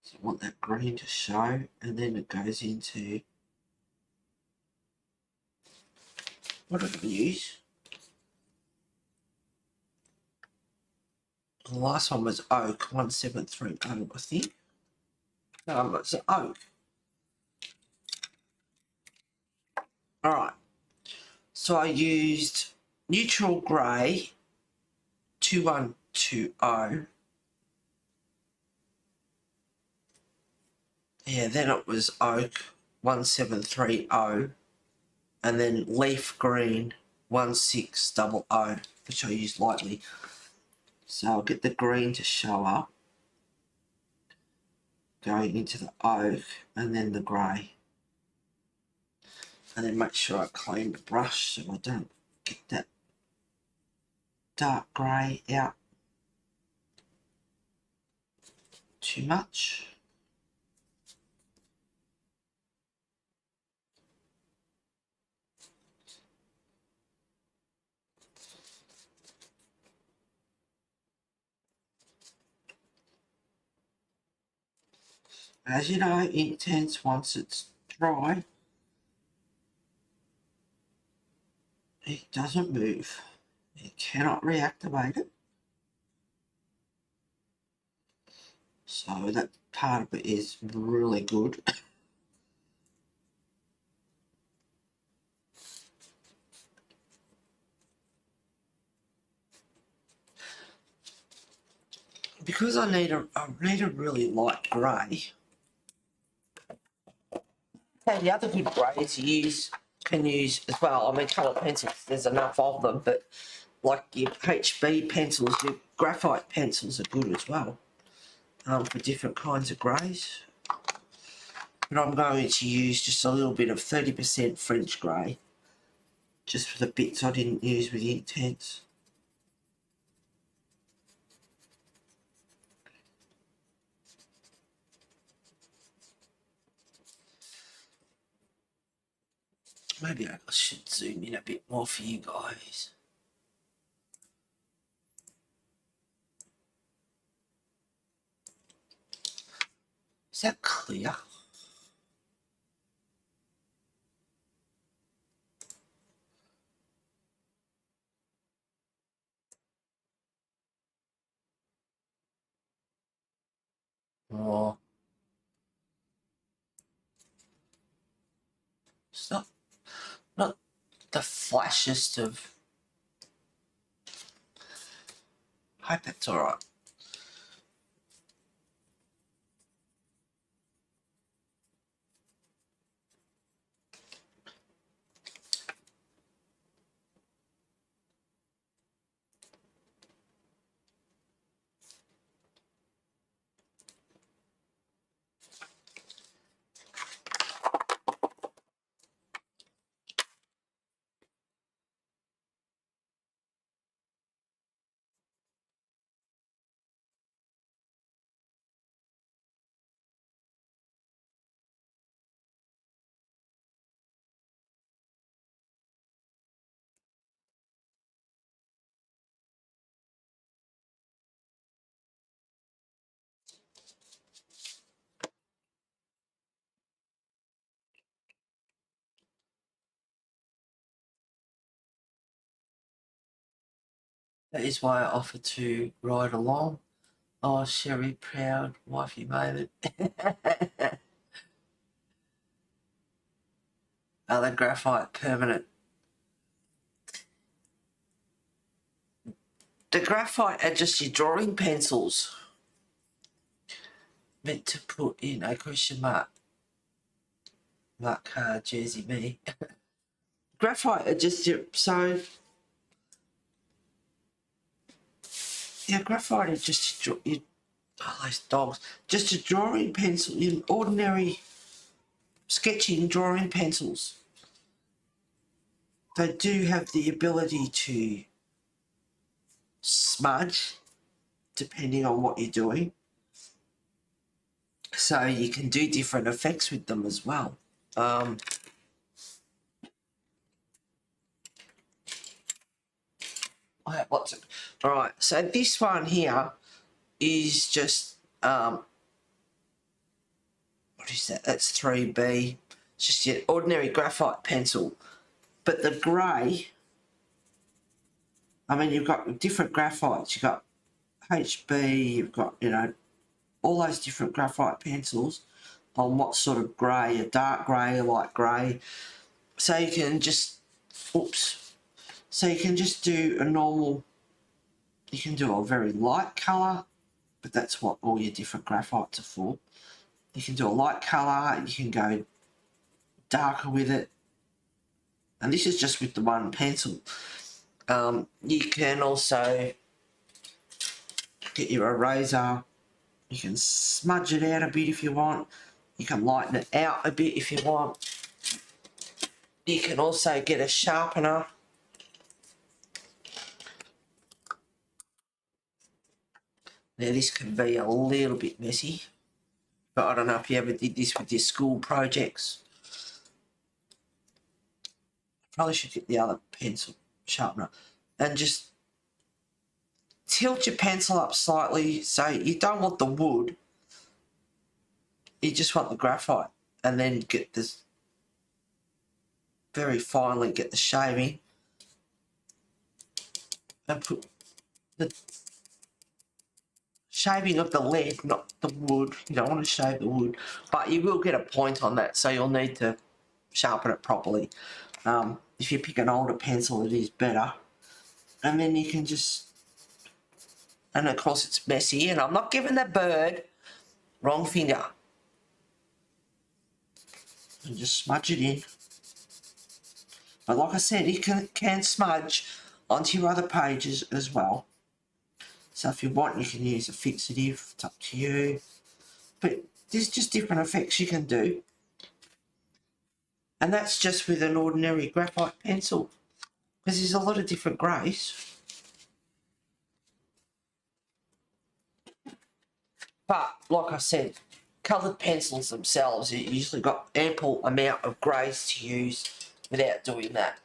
So I want that green to show, and then it goes into, what did I use? The last one was Oak 1730, I think. No, it's Oak. Alright, so I used Neutral Grey 2120. Yeah, then it was Oak 1730, and then Leaf Green 1600, which I used lightly. So I'll get the green to show up. going into the oak and then the grey. And then make sure I clean the brush so I don't get that dark grey out too much. As you know, Inktense, once it's dry, it doesn't move. You cannot reactivate it. So that part of it is really good. Because I need a really light grey. And the other good greys you can use as well. I mean, colour pencils, there's enough of them, but like your HB pencils, your graphite pencils are good as well for different kinds of greys. But I'm going to use just a little bit of 30% French grey, just for the bits I didn't use with the Inktense. Maybe I should zoom in a bit more for you guys. Is that clear? Oh, it's not the flashiest of. I hope that's all right. That is why I offer to ride along. Oh, Sherry, proud wifey moment. Other graphite permanent. The graphite are just your drawing pencils. Meant to put in a question mark. Mark Jersey me. Graphite are just your, so yeah, graphite is just your, oh, those dogs. Just a drawing pencil, your ordinary sketching drawing pencils. They do have the ability to smudge depending on what you're doing. So you can do different effects with them as well. I have lots of, all right, so this one here is just, what is that? That's 3B. It's just your ordinary graphite pencil. But the grey, I mean, you've got different graphites. You've got HB, you've got, you know, all those different graphite pencils on what sort of grey, a dark grey, a light grey. So you can just, oops. So you can just do a normal, you can do a very light colour, but that's what all your different graphites are for. You can do a light colour, you can go darker with it. And this is just with the one pencil. You can also get your eraser You can smudge it out a bit if you want. You can lighten it out a bit if you want. You can also get a sharpener. Now this can be a little bit messy, but I don't know if you ever did this with your school projects. Probably should get the other pencil sharpener and just tilt your pencil up slightly, so you don't want the wood, you just want the graphite, and then get this very finely, get the shaving and put the shaving of the lead, not the wood. You don't want to shave the wood, but you will get a point on that, so you'll need to sharpen it properly. If you pick an older pencil, it is better. And then you can just, and of course it's messy, and I'm not giving the bird wrong finger. And just smudge it in. But like I said, you can smudge onto your other pages as well. So if you want, you can use a fixative, it's up to you. But there's just different effects you can do. And that's just with an ordinary graphite pencil, because there's a lot of different greys. But like I said, coloured pencils themselves, you usually got ample amount of greys to use without doing that.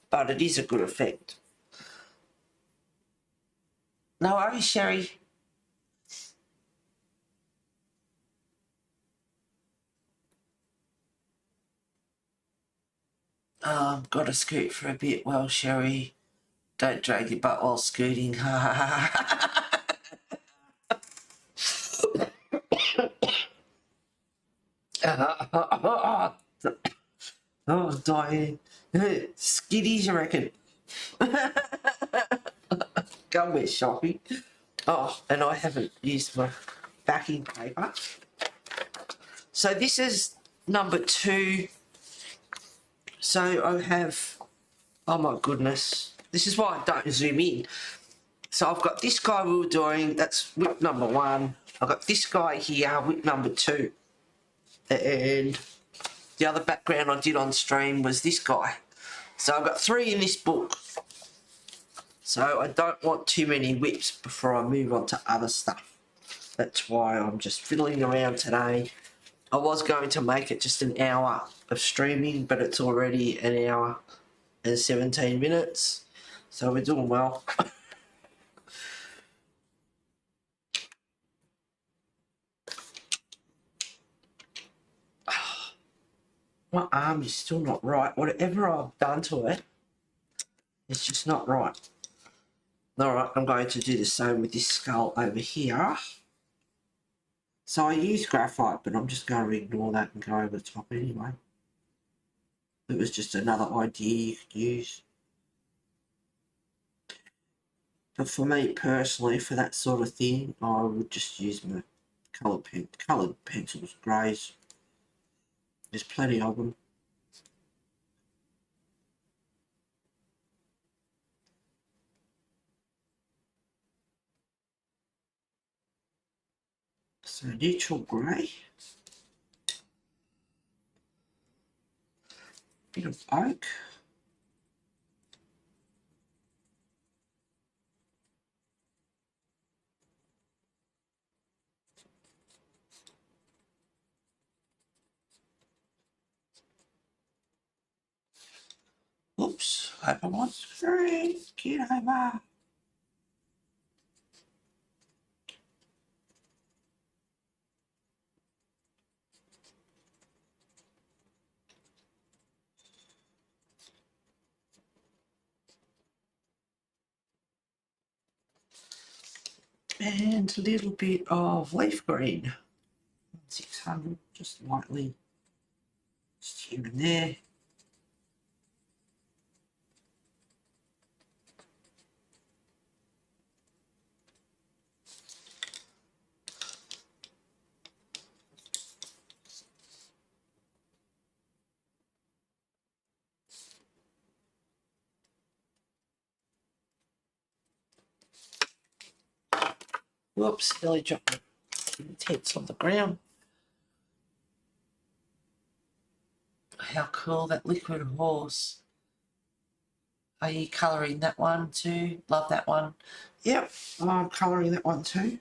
But it is a good effect. No worries, Sherry. Got to scoot for a bit while Sherry. Don't drag your butt while scooting. Oh, Diane. Skiddies, you reckon? Go with shopping. Oh, and I haven't used my backing paper. So this is number 2. So I have, oh my goodness, this is why I don't zoom in. So I've got this guy we were doing, that's whip number 1. I've got this guy here, whip number 2. And the other background I did on stream was this guy. So I've got 3 in this book. So I don't want too many whips before I move on to other stuff. That's why I'm just fiddling around today. I was going to make it just an hour of streaming, but it's already an hour and 17 minutes. So we're doing well. My arm is still not right. Whatever I've done to it, it's just not right. Alright, I'm going to do the same with this skull over here. So I use graphite, but I'm just going to ignore that and go over the top anyway. It was just another idea you could use. But for me personally, for that sort of thing, I would just use my coloured pencils, greys. There's plenty of them. So neutral grey. Bit of oak. Oops, hope I'm on screen. Get over. And a little bit of leaf green. 600, just lightly, just here and there. Whoops, nearly dropped my tents on the ground. How cool, that liquid horse. Are you colouring that one too? Love that one. Yep, I'm colouring that one too.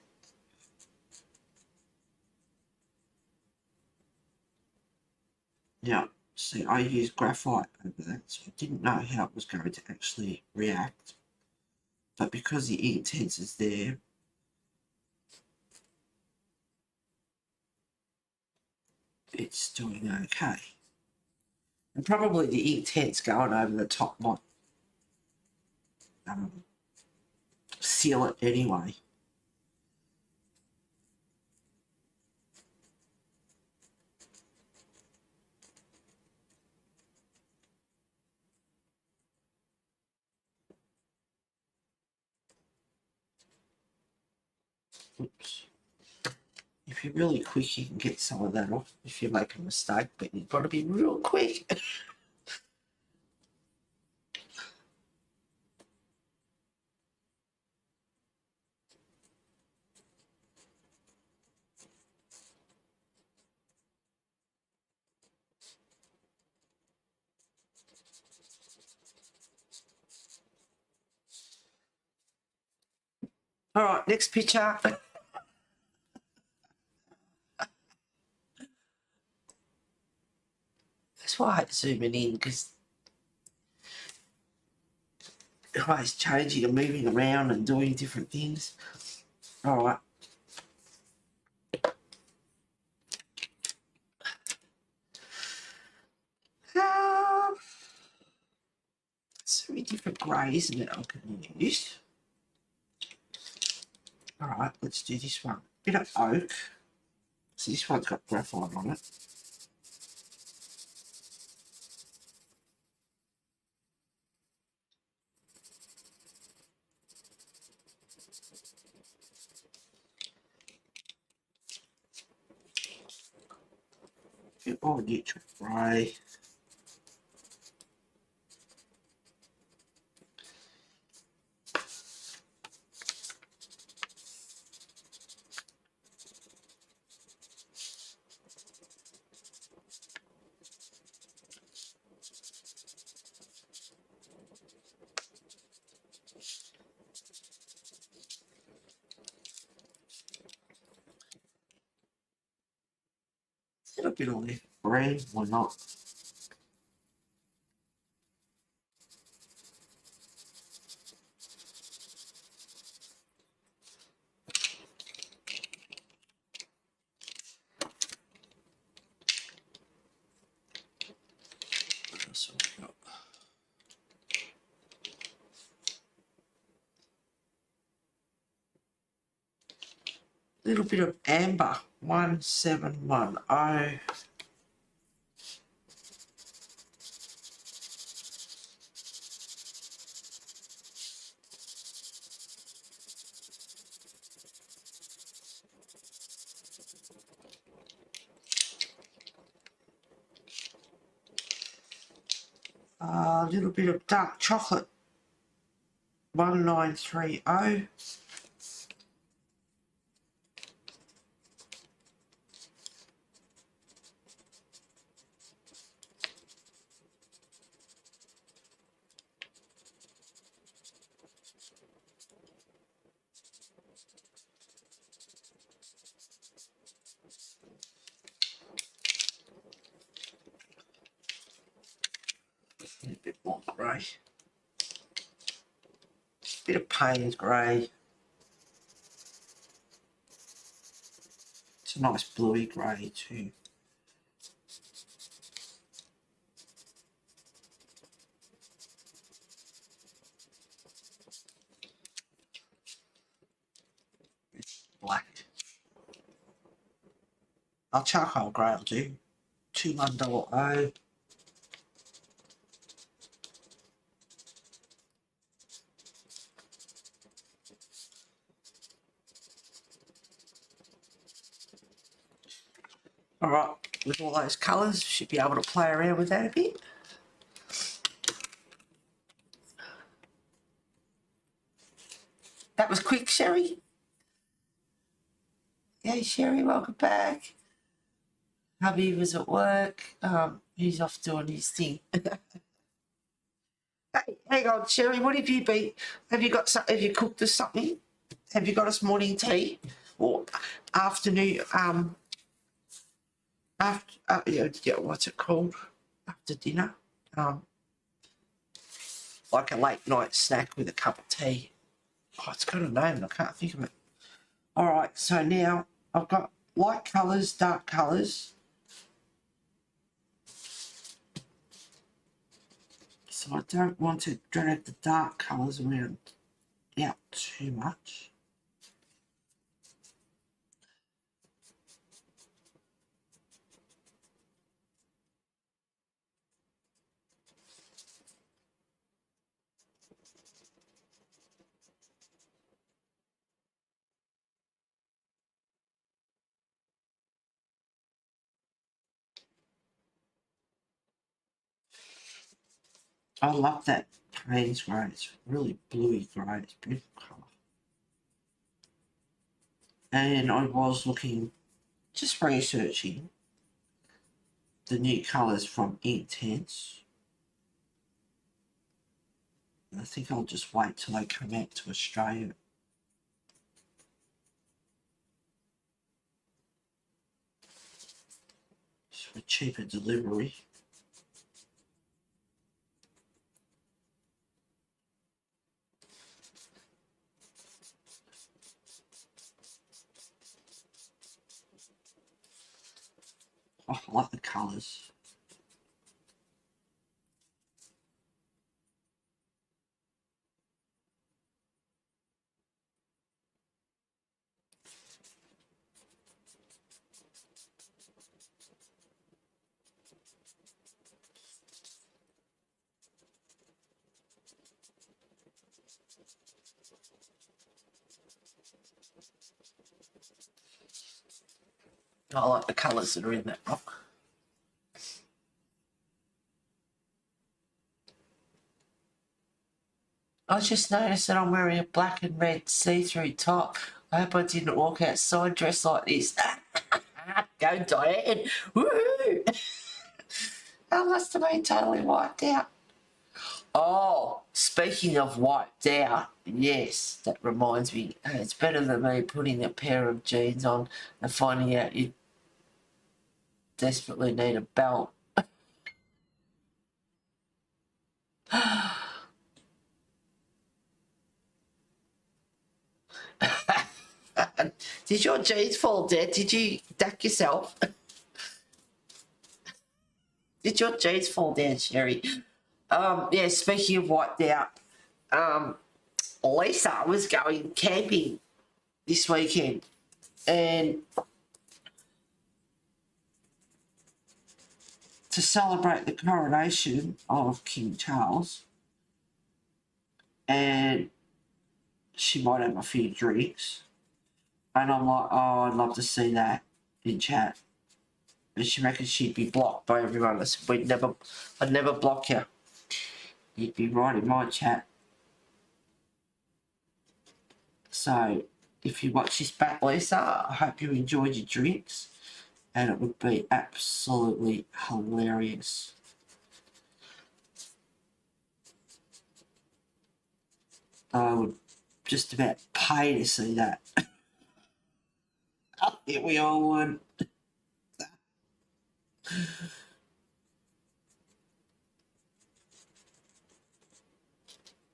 Yeah, see, I used graphite over that, so I didn't know how it was going to actually react. But because the ink tense is there, it's doing okay. And probably the ink tense going over the top might seal it anyway. Oops. If you're really quick, you can get some of that off if you make a mistake, but you've got to be real quick. All right, next picture. That's why I hate zooming in, because you're always changing and moving around and doing different things. All right. So many different greys that I can use. All right, let's do this one. Bit of oak. So this one's got graphite on it. Bit more neutral grey. A little bit on there. Green, why not? What else have we got? Little bit of amber, 1710. A little bit of dark chocolate, 1930. A little bit more grey. Bit of Payne's grey. It's a nice bluey grey too. It's black. I'll charcoal grey, I'll do. 2100. All right, with all those colours, should be able to play around with that a bit. That was quick, Sherry. Hey, Sherry, welcome back. Hubby was at work. He's off doing his thing. Hey, hang on, Sherry, what have you been? Have you got some, have you cooked us something? Have you got us morning tea or afternoon? After yeah, what's it called? After dinner, like a late night snack with a cup of tea. Oh, it's got a name. I can't think of it. All right, so now I've got light colours, dark colours. So I don't want to drag the dark colours around out too much. I love that Payne's grey. It's really bluey grey. It's a beautiful colour. And I was looking, just researching the new colours from Inktense. I think I'll just wait till they come out to Australia. Just for cheaper delivery. Oh, I like the colours. I like the colours that are in that book. I just noticed that I'm wearing a black and red see-through top. I hope I didn't walk outside dressed like this. Go Diane! Woohoo! I must have been totally wiped out. Oh, speaking of wiped out, yes, that reminds me. It's better than me putting a pair of jeans on and finding out you desperately need a belt. Did your jeans fall dead? Did you duck yourself? Did your jeans fall down, Sherry? Yeah, speaking of wiped out, Lisa was going camping this weekend and to celebrate the coronation of King Charles, and she might have a few drinks. And I'm like, oh, I'd love to see that in chat. And she reckons she'd be blocked by everyone. I said, I'd never block you. You'd be right in my chat. So if you watch this back, Lisa, I hope you enjoyed your drinks. And it would be absolutely hilarious. I would just about pay to see that. I think we all would.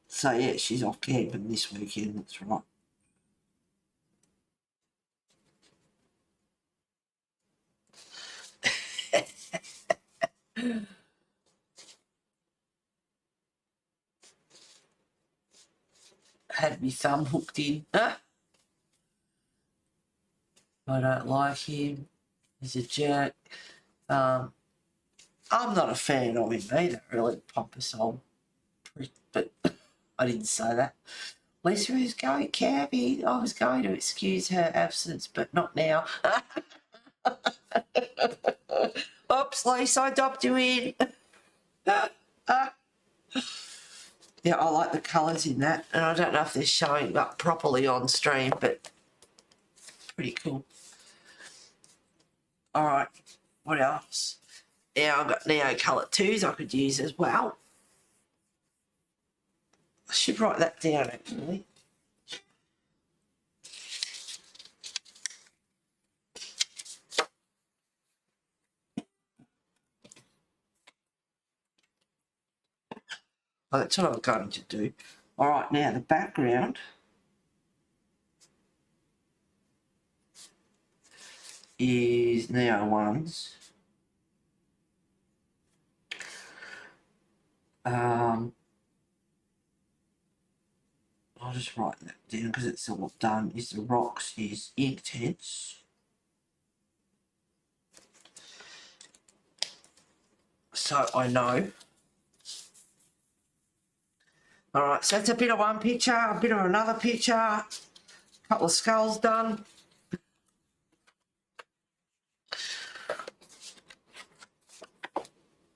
So yeah, she's off camping this weekend, that's right. Had me thumb hooked in. I don't like him. He's a jerk. I'm not a fan of him either, really pompous old prick, but I didn't say that. Lisa was going camping. I was going to excuse her absence, but not now. Oops, Lisa, I dobbed you in. Yeah, I like the colours in that, and I don't know if they're showing up properly on stream, but pretty cool. All right, what else? Now I've got Neo Colour 2s I could use as well. I should write that down actually. Oh, that's what I'm going to do. All right, now the background is NeoI's. I'll just write that down because it's all done. Is the rocks is Inktense. So I know. All right, so it's a bit of one picture, a bit of another picture, a couple of skulls done.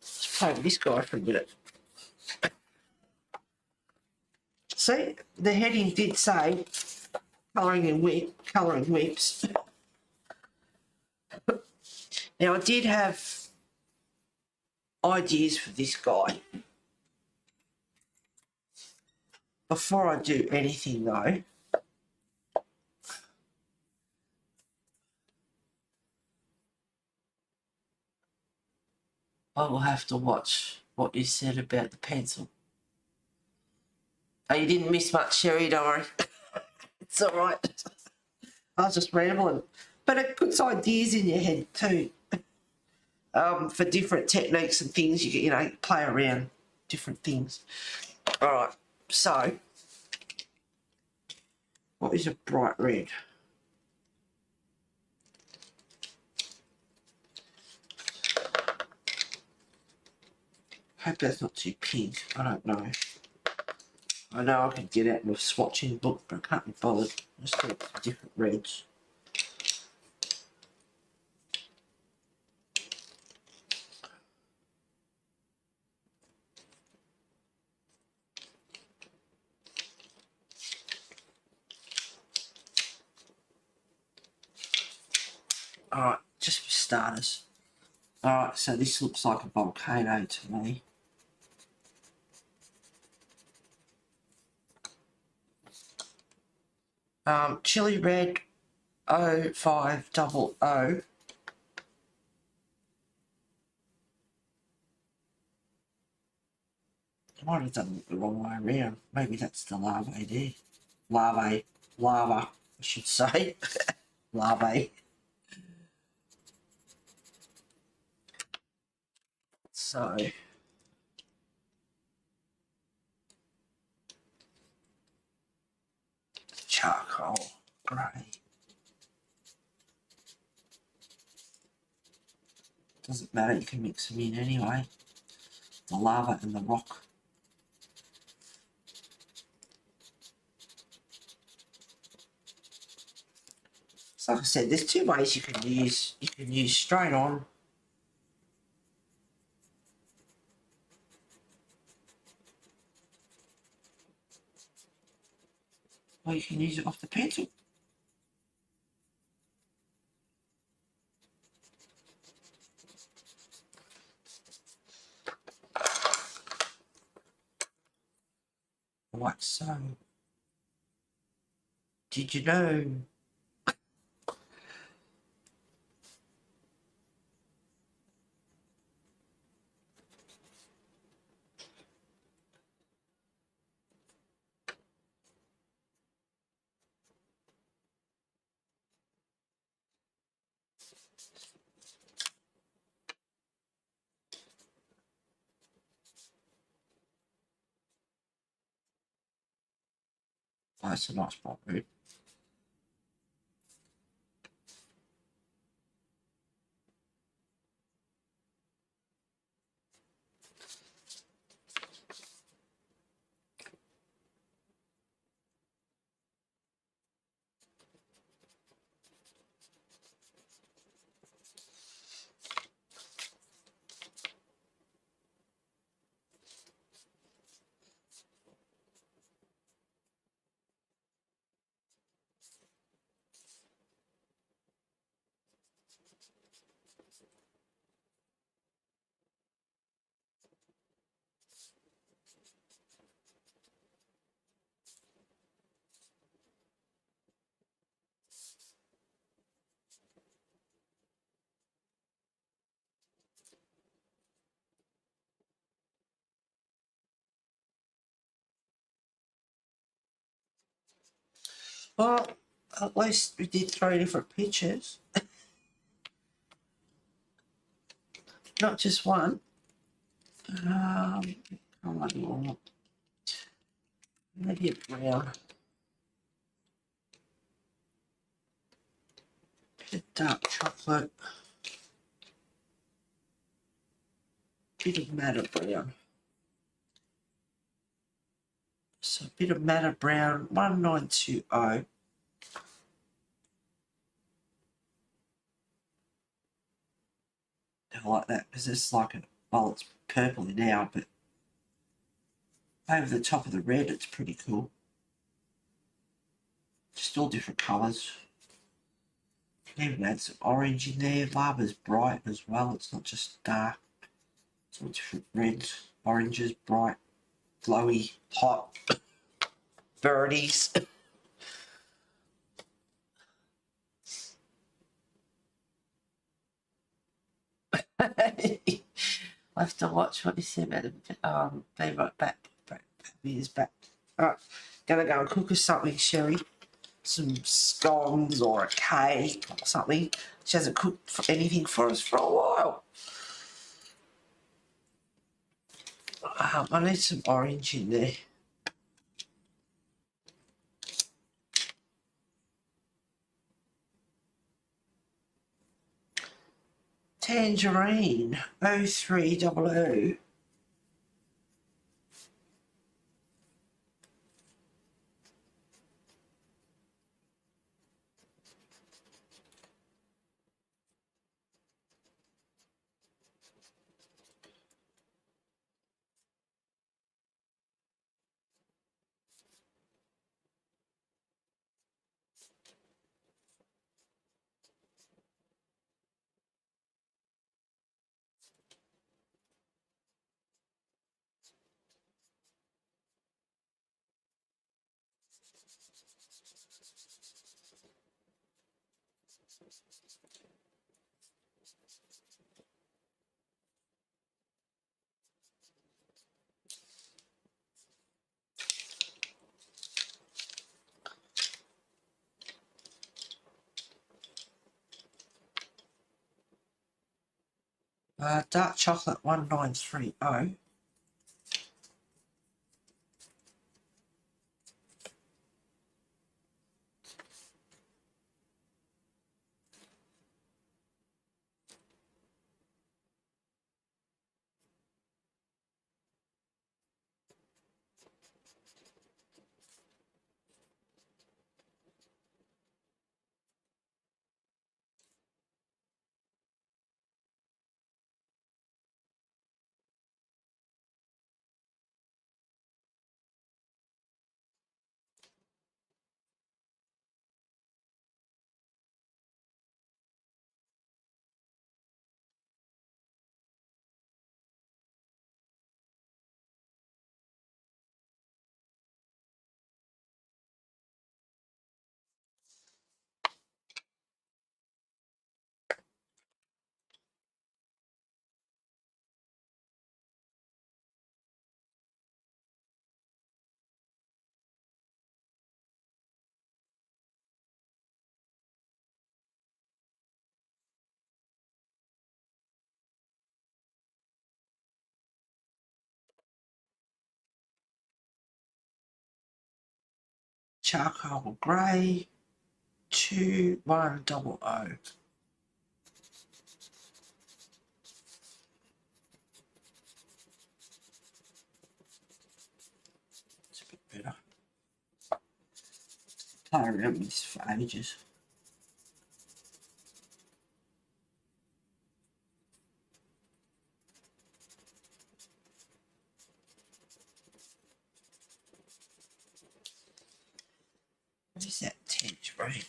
Let's play with this guy for a minute. See, the heading did say colouring whips. Now I did have ideas for this guy. Before I do anything though, I will have to watch what you said about the pencil. Oh, you didn't miss much, Sherry, don't worry. It's all right. I was just rambling. But it puts ideas in your head too. For different techniques and things, you know, play around different things. All right, so what is a bright red? Hope that's not too pink. I don't know. I know I could get out with a swatching book, but I can't be bothered. Just get some different reds. Alright, just for starters. Alright, so this looks like a volcano to me. Chili red 0500. I might have done it the wrong way around. Maybe that's the larvae there. Lava, I should say. Larvae. So, charcoal, grey. Doesn't matter, you can mix them in anyway. The lava and the rock. So like I said, there's two ways you can use. You can use straight on. Or you can use it off the pencil. Like so. Did you know? Oh, that's a nice bright red. Well, at least we did 3 different pictures. Not just one. Come on, maybe a brown. Bit of dark chocolate. Bit of madder brown. So a bit of madder brown, 1920. I like that because it's like a, well, it's purpley now, but over the top of the red, it's pretty cool. Just all different colours. You can even add some orange in there. Lava's bright as well. It's not just dark. It's all different reds, oranges, bright, glowy, hot, birdies. I have to watch what you said about the be right back. Years back. Alright, gonna go and cook us something, Sherry. Some scones or a cake or something. She hasn't cooked anything for us for a while. I need some orange in there. Tangerine 0300. Dark chocolate 1930. Charcoal grey 2100. It's a bit better. Play around with this for ages. What is that tangerine?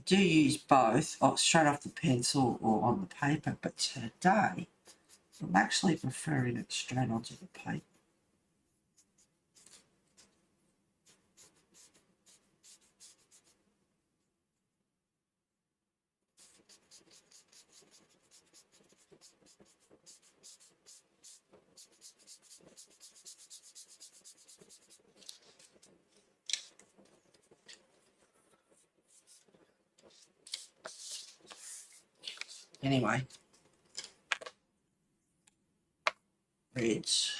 do use both straight off the pencil or on the paper, but today I'm actually preferring it straight onto the paper. Anyway, reds,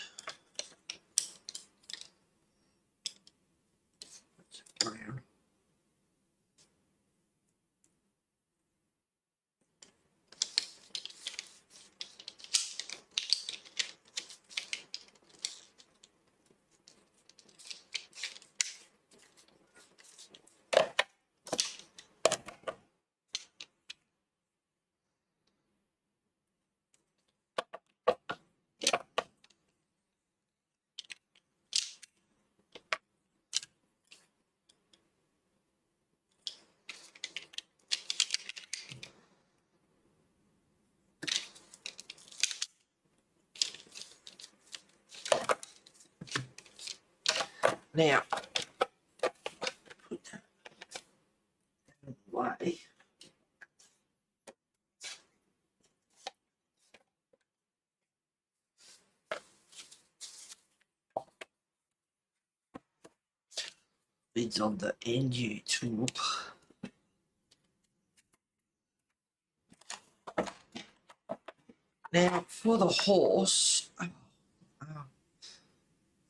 brown. Now, put that away. It's on the NeoII tool. Now, for the horse,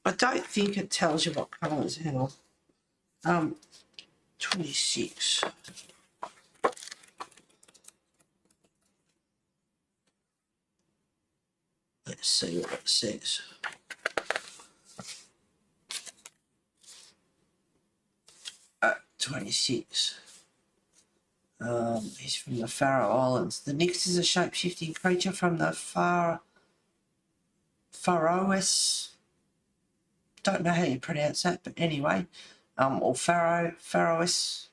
I don't think it tells you what colours. Hang on. 26. Let's see what it says. Uh, 26. He's from the Faroe Islands. The Nyx is a shape-shifting creature from the Faroes. Don't know how you pronounce that, but anyway, or Faroes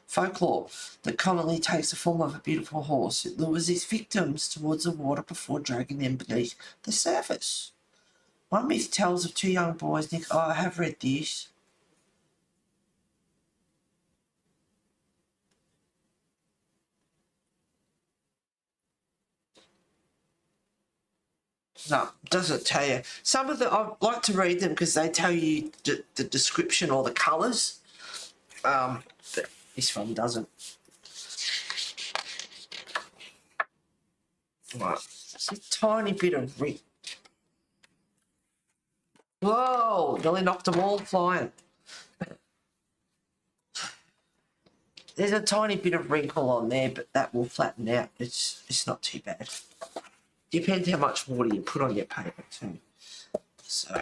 folklore that commonly takes the form of a beautiful horse. It lures its victims towards the water before dragging them beneath the surface. One myth tells of two young boys, Nick. Oh, I have read this. No, doesn't tell you. Some of the, I like to read them because they tell you the description or the colours. But this one doesn't. Right, it's a tiny bit of wrinkle. Whoa, nearly knocked them all flying. There's a tiny bit of wrinkle on there, but that will flatten out. It's not too bad. Depends how much water you put on your paper too. So,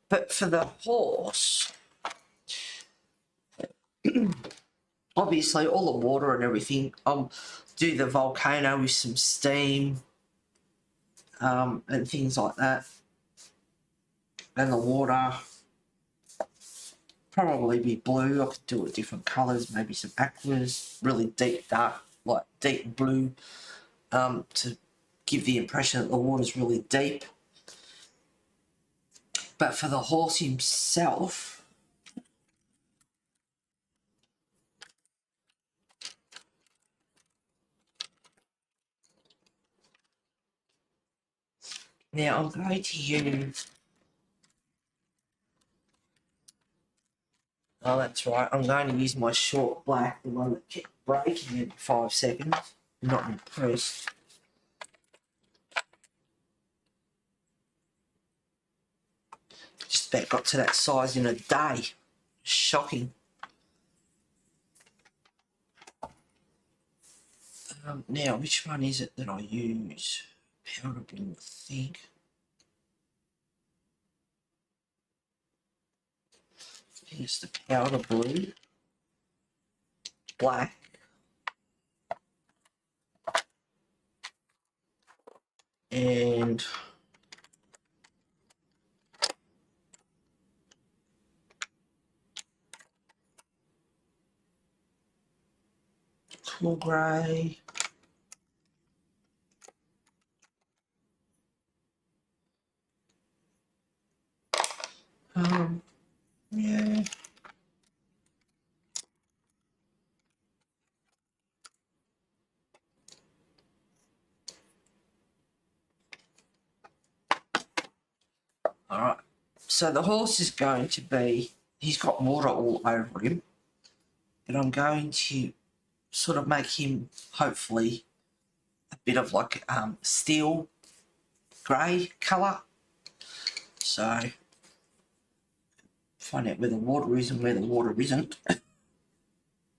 but for the horse, obviously all the water and everything, do the volcano with some steam, and things like that. And the water probably be blue. I could do it different colours, maybe some aquas, really deep dark, like deep blue, to give the impression that the water's really deep. But for the horse himself, now I'm going to use, oh that's right, I'm going to use my short black, the one that kept breaking in 5 seconds. I'm not impressed. Just about got to that size in a day. Shocking. Now, which one is it that I use? Powder blue, I think. Here's the powder blue. Black. And cool grey. Yeah. All right. So the horse is going to be, he's got water all over him, but I'm going to sort of make him hopefully a bit of like steel grey colour. So find out where the water is and where the water isn't.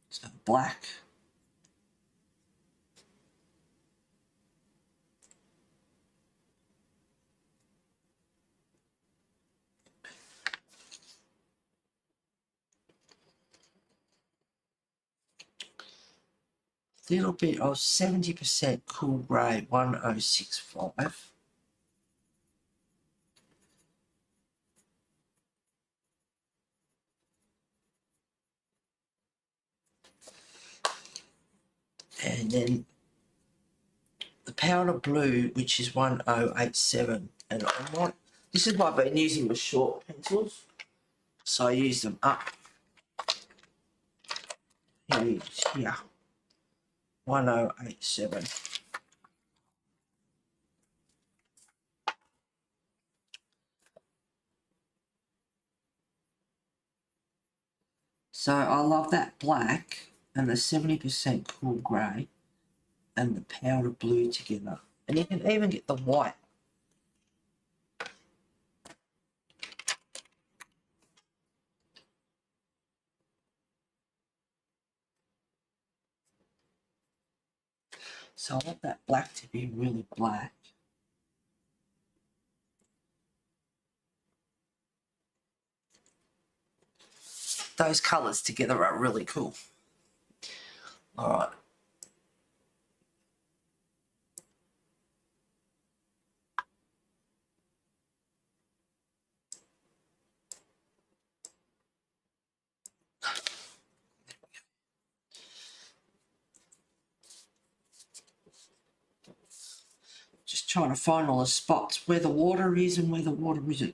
So black. Little bit of 70% cool grey 1065. And then the powder blue, which is 1087. And I want, this is why I've been using my short pencils. So I use them up. Here. 1087. So I love that black and the 70% cool grey and the powder blue together. And you can even get the white. So I want that black to be really black. Those colours together are really cool. All right. Just trying to find all the spots where the water is and where the water isn't.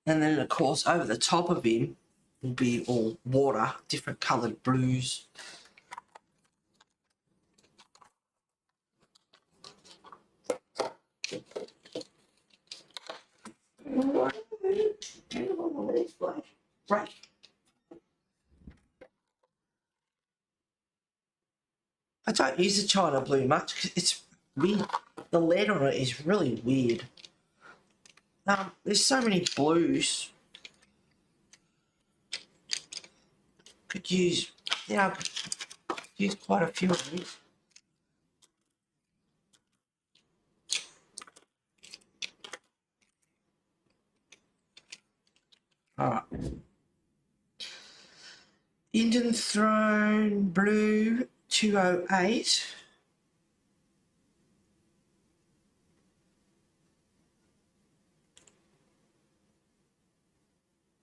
And then, of course, over the top of him will be all water, different coloured blues. Right. I don't use the China blue much because it's weird. The lead on it is really weird. There's so many blues. Could use, I could use quite a few of these. Alright. Indian Throne Blue 208.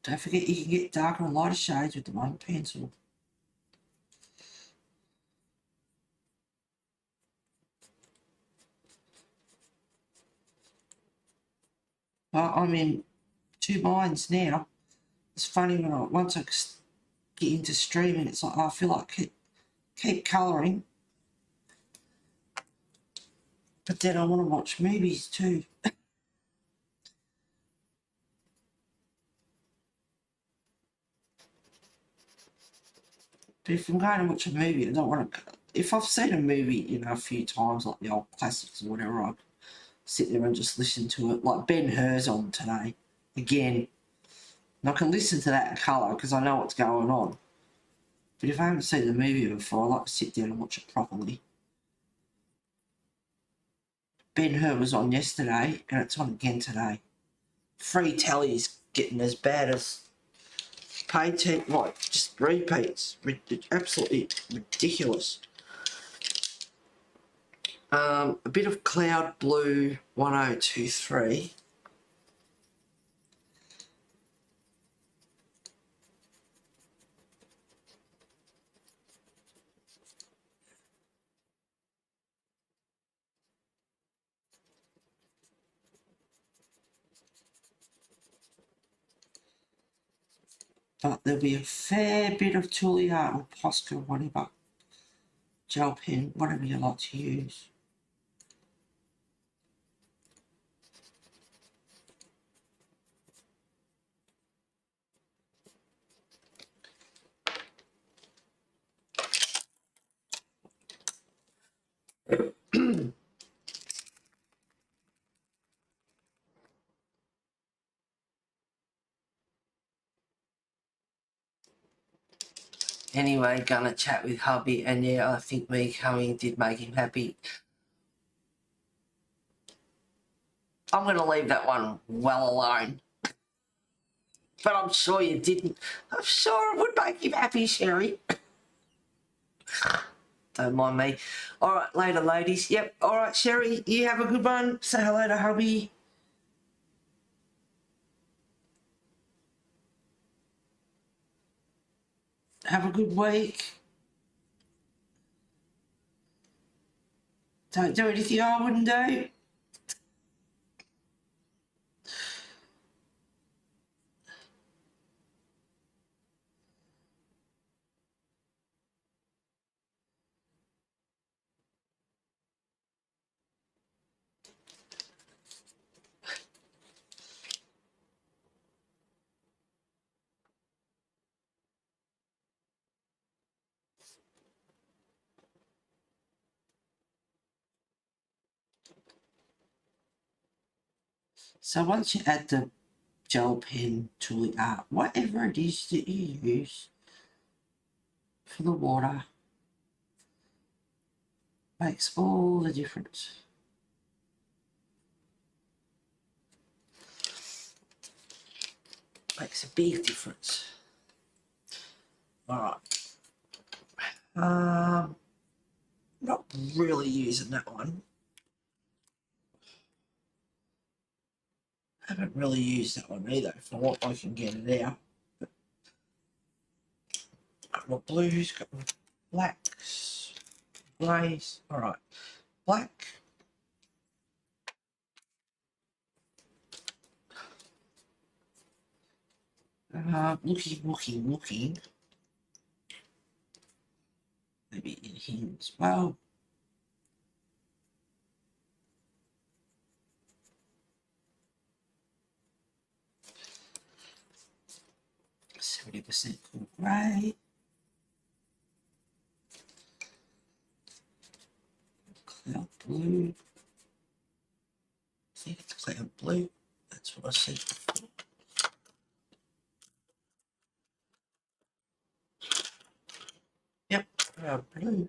Don't forget you can get darker and lighter shades with the one pencil. Well, I'm in two minds now. It's funny when once I get into streaming, it's like I feel like keep colouring, but then I want to watch movies too. But if I'm going to watch a movie, I don't want to. If I've seen a movie, a few times, like the old classics or whatever, I sit there and just listen to it. Like Ben Hur's on today, again, And I can listen to that in colour because I know what's going on. But if I haven't seen the movie before, I like to sit down and watch it properly. Ben-Hur was on yesterday and it's on again today. Free telly's getting as bad as paid TV, like just repeats. Absolutely ridiculous. A bit of Cloud Blue 1023. But there'll be a fair bit of Tooly Art or Posca, whatever. Gel pen, whatever you like to use. Anyway, gonna chat with hubby, and yeah, I think me coming did make him happy. I'm gonna leave that one well alone. But I'm sure you didn't. I'm sure it would make him happy, Sherry. Don't mind me. All right, later, ladies. Yep, all right, Sherry, you have a good one. Say hello to hubby. Have a good week. Don't do anything I wouldn't do. So once you add the gel pen to the art, whatever it is that you use for the water, makes all the difference. Makes a big difference. All right. Not really using that one. Haven't really used that one either. If I want, I can get it out. But got my blues, got my blacks, greys. All right, black. Looking. Maybe in here as well. %, cool grey. Cloud blue. I think it's cloud blue. That's what I said before. Yep, cloud blue.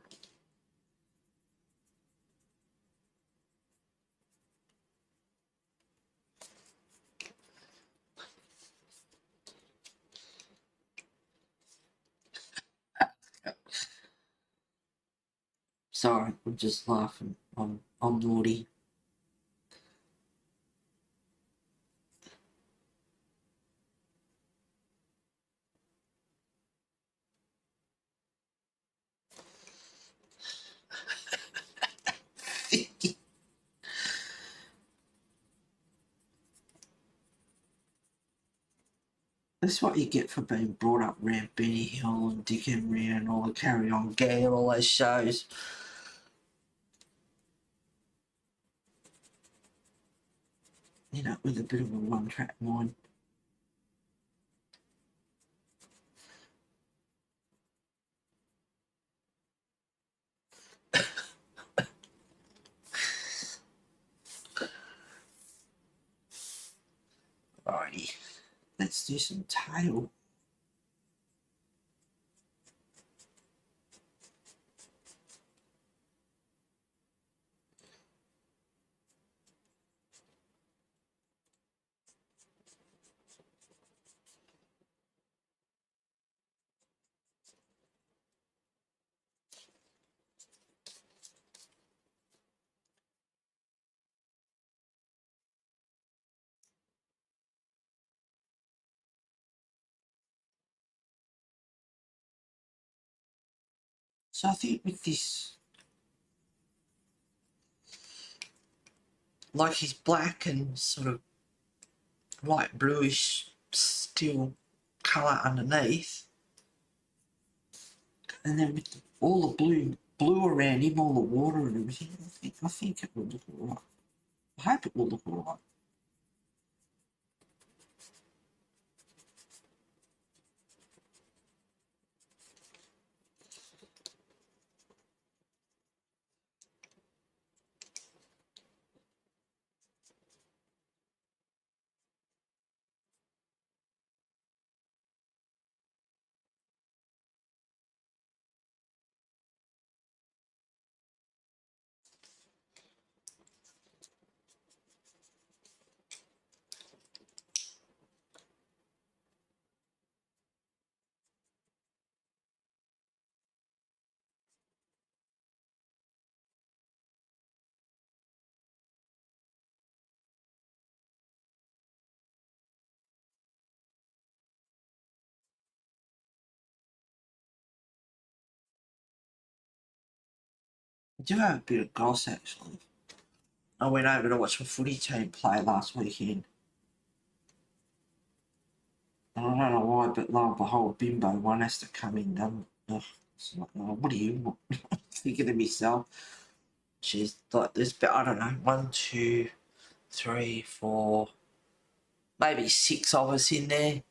Sorry, I'm just laughing. I'm naughty. That's what you get for being brought up around Benny Hill and Dick Henry and all the Carry On Gang and all those shows. You know, with a bit of a one-track mind. Alrighty, let's do some tail. So I think with this, like his black and sort of light bluish steel colour underneath, and then with all the blue around him, all the water and everything, I think it will look alright. I hope it will look alright. I do have a bit of goss actually. I went over to watch my footy team play last weekend. And I don't know why, but lo and behold, Bimbo one has to come in. It's like, oh, what do you want? Thinking to myself, she's like, there's, I don't know, 1, 2, 3, 4, maybe 6 of us in there.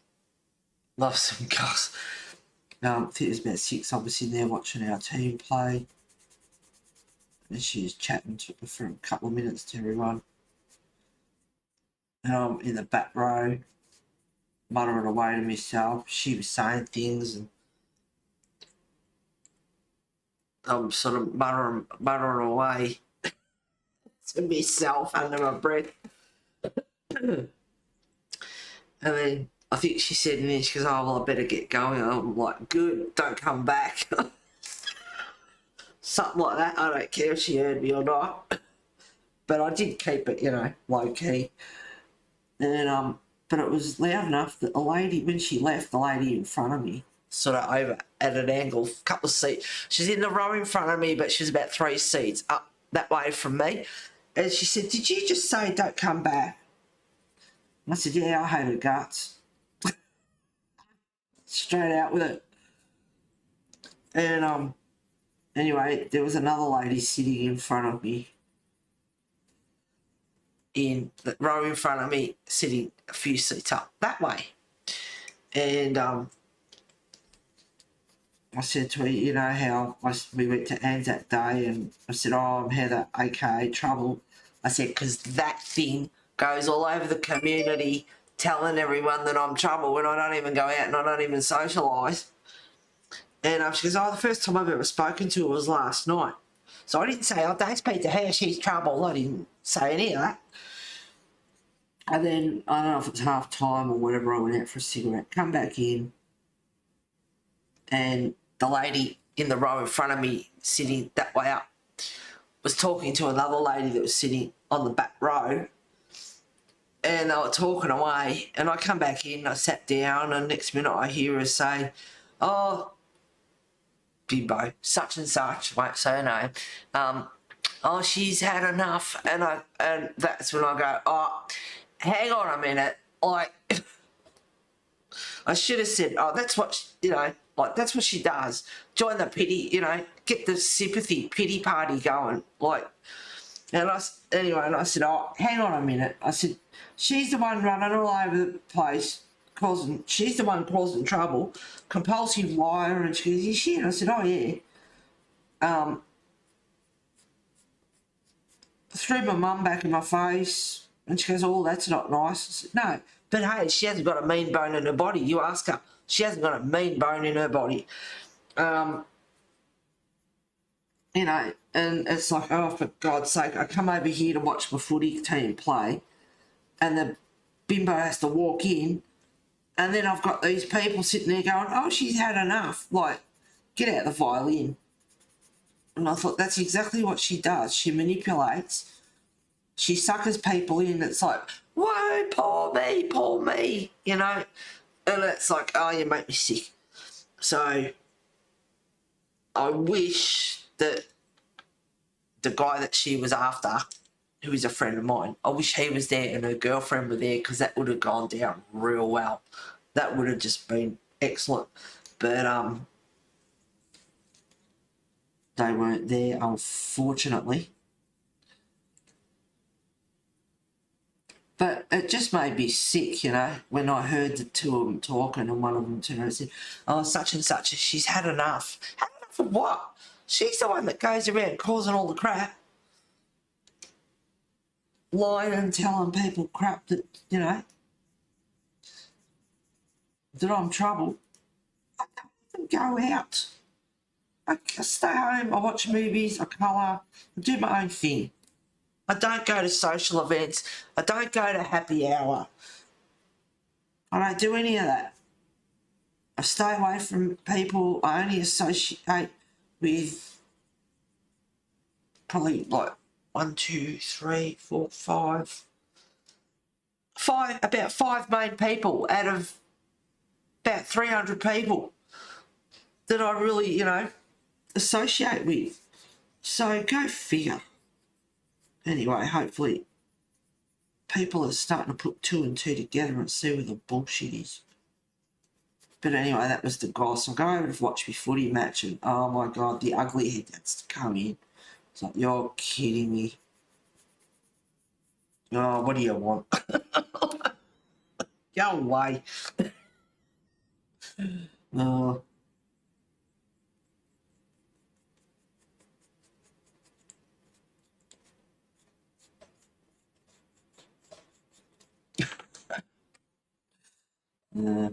Love some goss. I think there's about 6 of us in there watching our team play. And she was chatting for a couple of minutes to everyone. And I'm in the back row, muttering away to myself. She was saying things, and I'm sort of muttering away to myself under my breath. And then I think she said in there, she goes, oh, well, I better get going. I'm like, good, don't come back. Something like that. I don't care if she heard me or not. But I did keep it, you know, low key. And but it was loud enough that a lady, when she left, the lady in front of me, sort of over at an angle, a couple of seats. She's in the row in front of me, but she's about 3 seats up that way from me. And she said, did you just say don't come back? And I said, yeah, I hate her guts. Straight out with it. And anyway, there was another lady sitting in front of me, in the row in front of me, sitting a few seats up that way. And I said to her, you know how we went to Anzac Day, and I said, oh, I'm Heather, aka Trouble. I said, because that thing goes all over the community telling everyone that I'm Trouble when I don't even go out and I don't even socialise. And she goes, oh, the first time I've ever spoken to her was last night. So I didn't say, oh, don't speak to her, she's Trouble. I didn't say any of that. And then, I don't know if it was half time or whatever, I went out for a cigarette, come back in, and the lady in the row in front of me, sitting that way up, was talking to another lady that was sitting on the back row, and they were talking away, and I come back in, I sat down, and next minute I hear her say, oh, Bimbo, such and such, won't say her name, oh, she's had enough, and that's when I go, oh, hang on a minute, like, I should have said, oh, that's what, you know, like, that's what she does. Join the pity, you know, get the sympathy, pity party going, like, and anyway, and I said, oh, hang on a minute. I said, she's the one running all over the place, she's the one causing trouble, compulsive liar, and she goes, is she? And I said, oh, yeah. Threw my mum back in my face, and she goes, oh, that's not nice. I said, no, But hey, she hasn't got a mean bone in her body. You ask her. She hasn't got a mean bone in her body. You know, and it's like, oh, for God's sake, I come over here to watch my footy team play, and the bimbo has to walk in, and then I've got these people sitting there going, oh, she's had enough. Like, get out the violin. And I thought, that's exactly what she does. She manipulates. She suckers people in. It's like, whoa, poor me, you know. And it's like, oh, you make me sick. So I wish that the guy that she was after, who is a friend of mine, I wish he was there and her girlfriend were there, because that would have gone down real well. That would have just been excellent. But they weren't there, unfortunately. But it just made me sick, you know, when I heard the two of them talking, and one of them turned around and said, oh, such and such, she's had enough. Had enough of what? She's the one that goes around causing all the crap. Lying and telling people crap that, you know, that I'm trouble. I don't even go out. I stay home, I watch movies, I colour, I do my own thing. I don't go to social events. I don't go to happy hour. I don't do any of that. I stay away from people. I only associate with probably like 1, 2, 3, 4, 5, about 5 main people out of about 300 people that I really, you know, associate with. So go figure. Anyway, hopefully people are starting to put 2 and 2 together and see where the bullshit is. But anyway, that was the goss. I'll go over to watch my footy match, and oh my God, the ugly head that's to come in. It's like, you're kidding me. Oh, what do you want? Go away. Oh. Uh,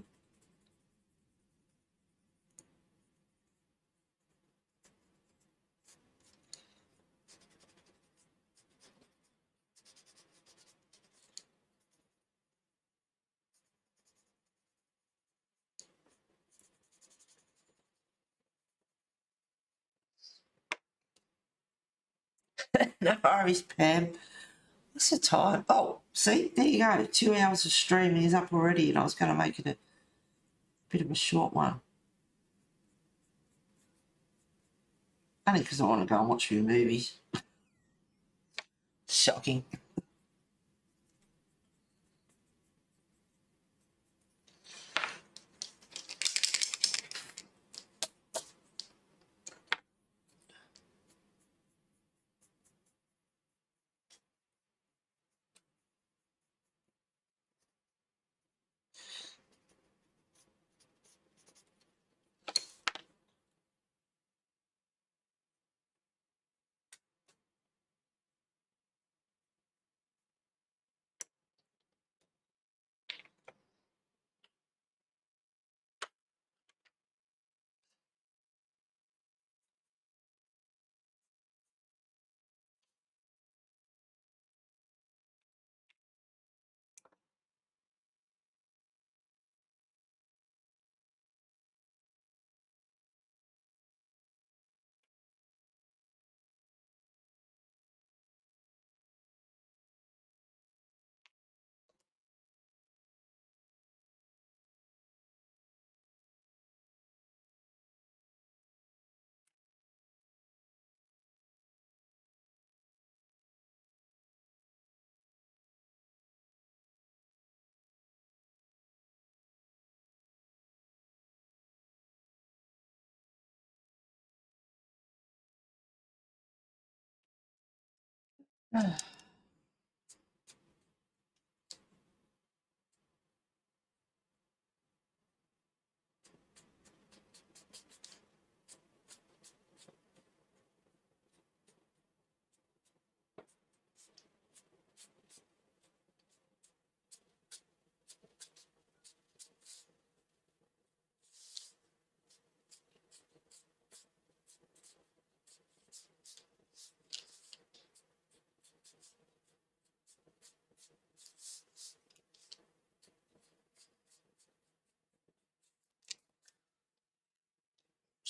no worries, Pam. What's the time? Oh, see, there you go. 2 hours of streaming is up already, and I was going to make it a bit of a short one. Only because I want to go and watch a few movies. Shocking.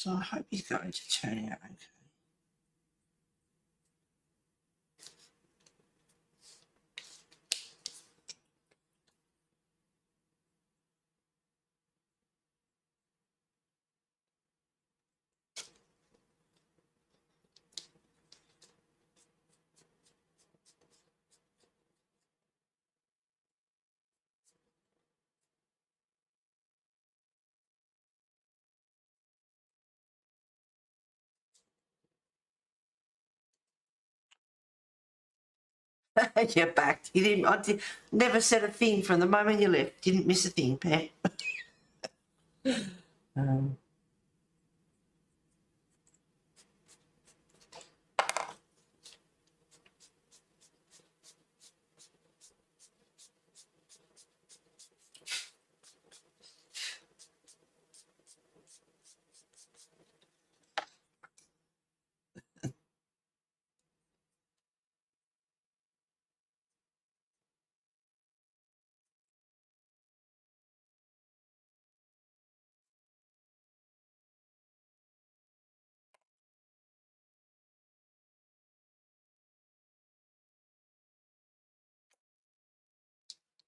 So I hope he's going to turn out okay. You're back. You didn't. Never said a thing from the moment you left. Didn't miss a thing, Pat. um,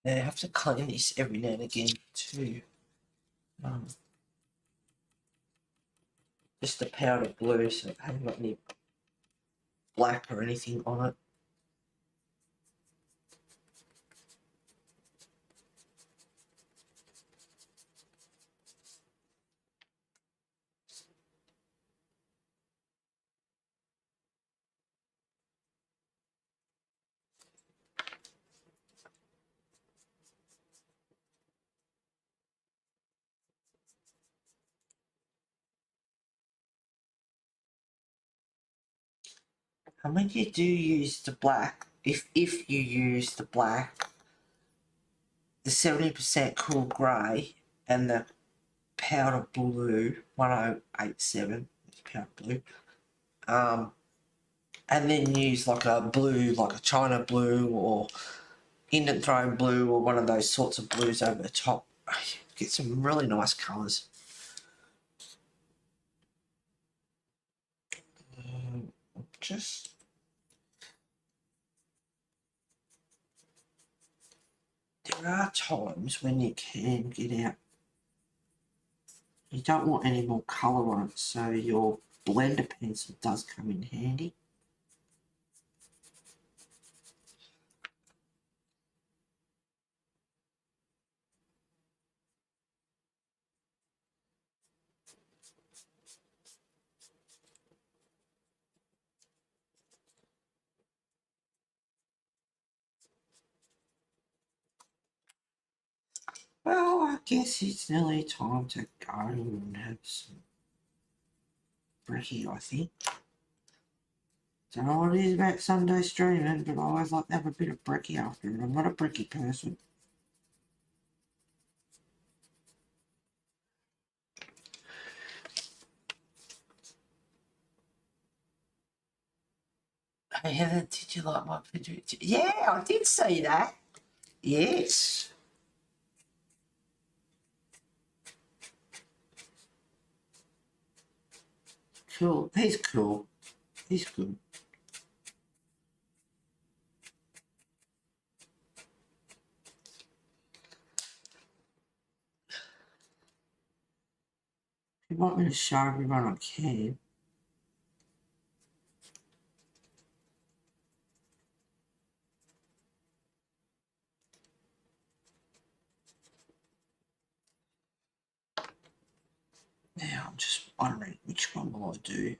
yeah, I have to clean this every now and again too. Just the powder blue, so I haven't got any black or anything on it. And when you do use the black, if you use the black, the 70% cool grey and the powder blue 1087 powder blue, and then use like a blue, like a China blue or Indian throne blue or one of those sorts of blues over the top, get some really nice colours. Just there are times when you can get out. You don't want any more colour on it, so your blender pencil does come in handy. Well, I guess it's nearly time to go and have some brekkie, I think. Don't know what it is about Sunday streaming, but I always like to have a bit of brekkie after it. I'm not a brekkie person. Hey Heather, did you like my video? Yeah, I did see that. Yes. Cool. He's cool. He's good. If you want me to show everyone, I can. Now I'm just wondering which one will I do.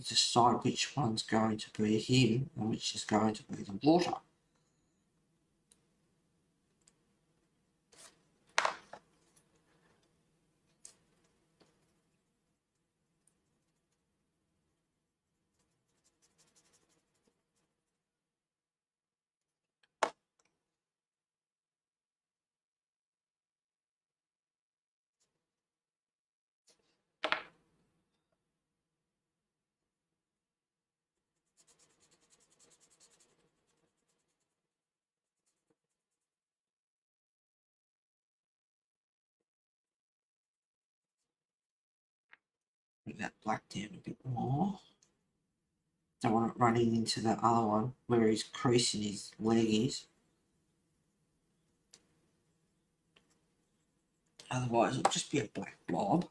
Decide which one's going to be him and which is going to be the water. Put that black down a bit more. Don't want it running into the other one where his crease in his leg is. Otherwise it'll just be a black blob.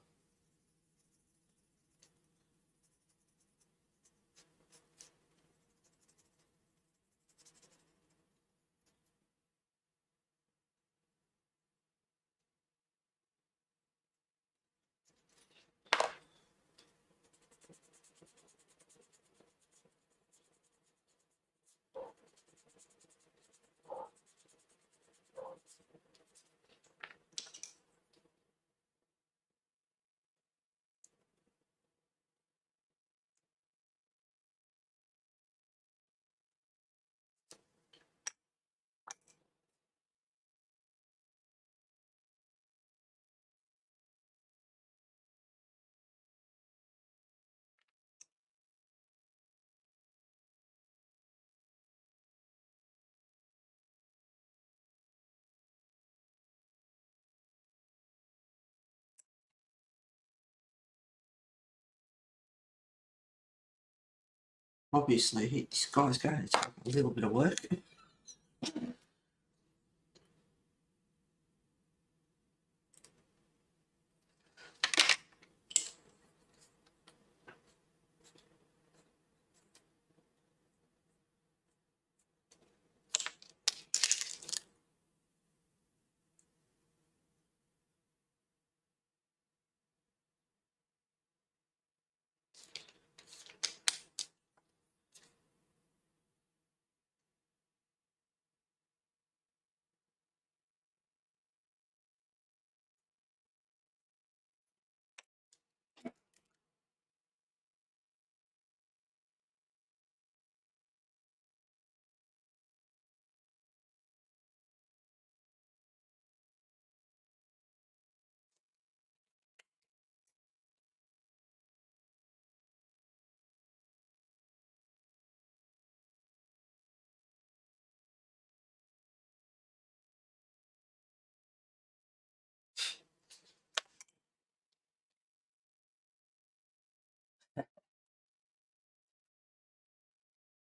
Obviously, this guy's going to take a little bit of work.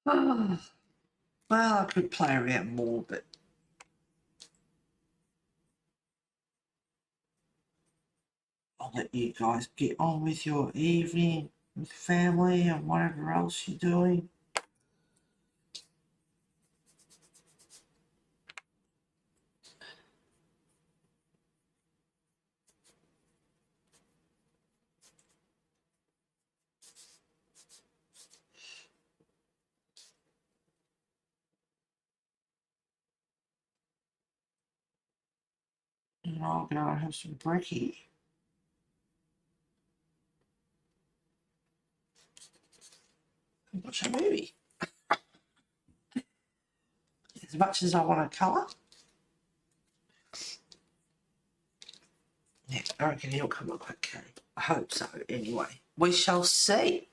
Well, I could play around more, but I'll let you guys get on with your evening with family and whatever else you're doing. And I'll go and have some brekkie. And watch a movie. As much as I want to colour. Yeah, I reckon he'll come up okay. I hope so, anyway. We shall see.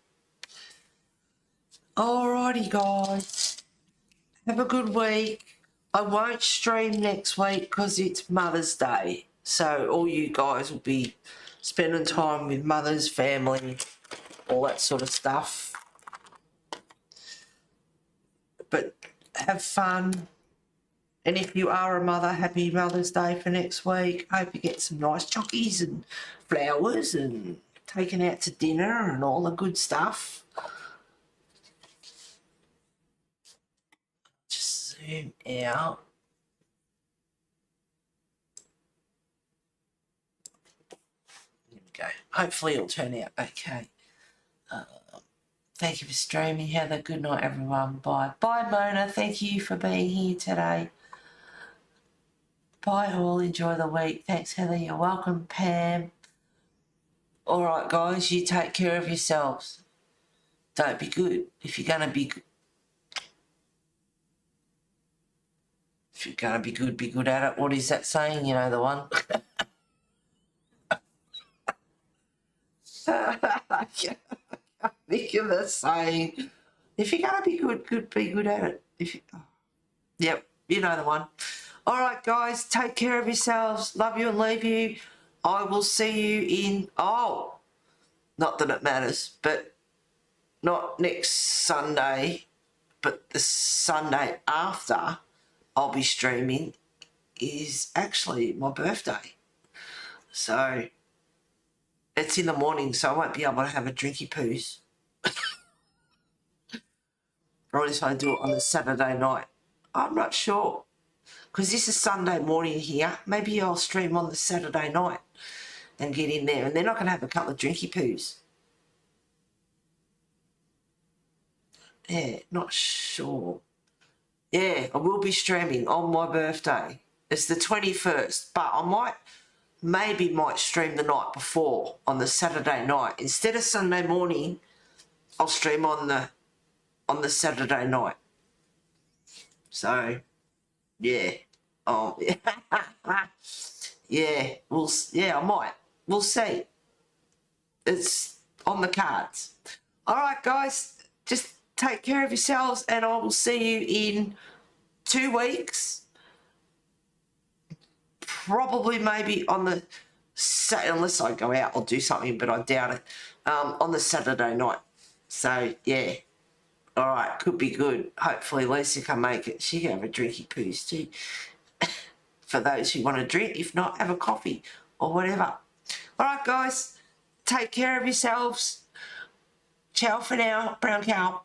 Alrighty, guys. Have a good week. I won't stream next week because it's Mother's Day. So all you guys will be spending time with mothers, family, all that sort of stuff. But have fun. And if you are a mother, happy Mother's Day for next week. Hope you get some nice chockies and flowers and taken out to dinner and all the good stuff. Just zoom out. There we go. Hopefully it'll turn out okay. Thank you for streaming. Have a good night, everyone. Bye. Bye, Mona. Thank you for being here today. Bye, all. Enjoy the week. Thanks, Heather. You're welcome, Pam. All right, guys. You take care of yourselves. Don't be good. If you're going to be good, be good at it. What is that saying? You know the one? I can't think of the saying. If you're going to be good, be good at it. Yep, you know the one. All right, guys, take care of yourselves. Love you and leave you. I will see you in... Not that it matters, but not next Sunday, but the Sunday after I'll be streaming is actually my birthday. So it's in the morning, so I won't be able to have a drinky poos. Or at least I do it on the Saturday night. I'm not sure. Because this is Sunday morning here. Maybe I'll stream on the Saturday night and get in there. And then I can have a couple of drinky poos. Yeah, not sure. Yeah, I will be streaming on my birthday. It's the 21st, but I might stream the night before on the Saturday night. Instead of Sunday morning, I'll stream on the Saturday night. So, yeah. Oh, yeah. I might. We'll see. It's on the cards. All right, guys. Just take care of yourselves, and I will see you in 2 weeks. Probably maybe on the unless I go out or do something, but I doubt it. On the Saturday night. So yeah. All right, could be good. Hopefully Lisa can make it. She can have a drinky poos too. For those who want to drink. If not, have a coffee or whatever. All right, guys. Take care of yourselves. Ciao for now, brown cow.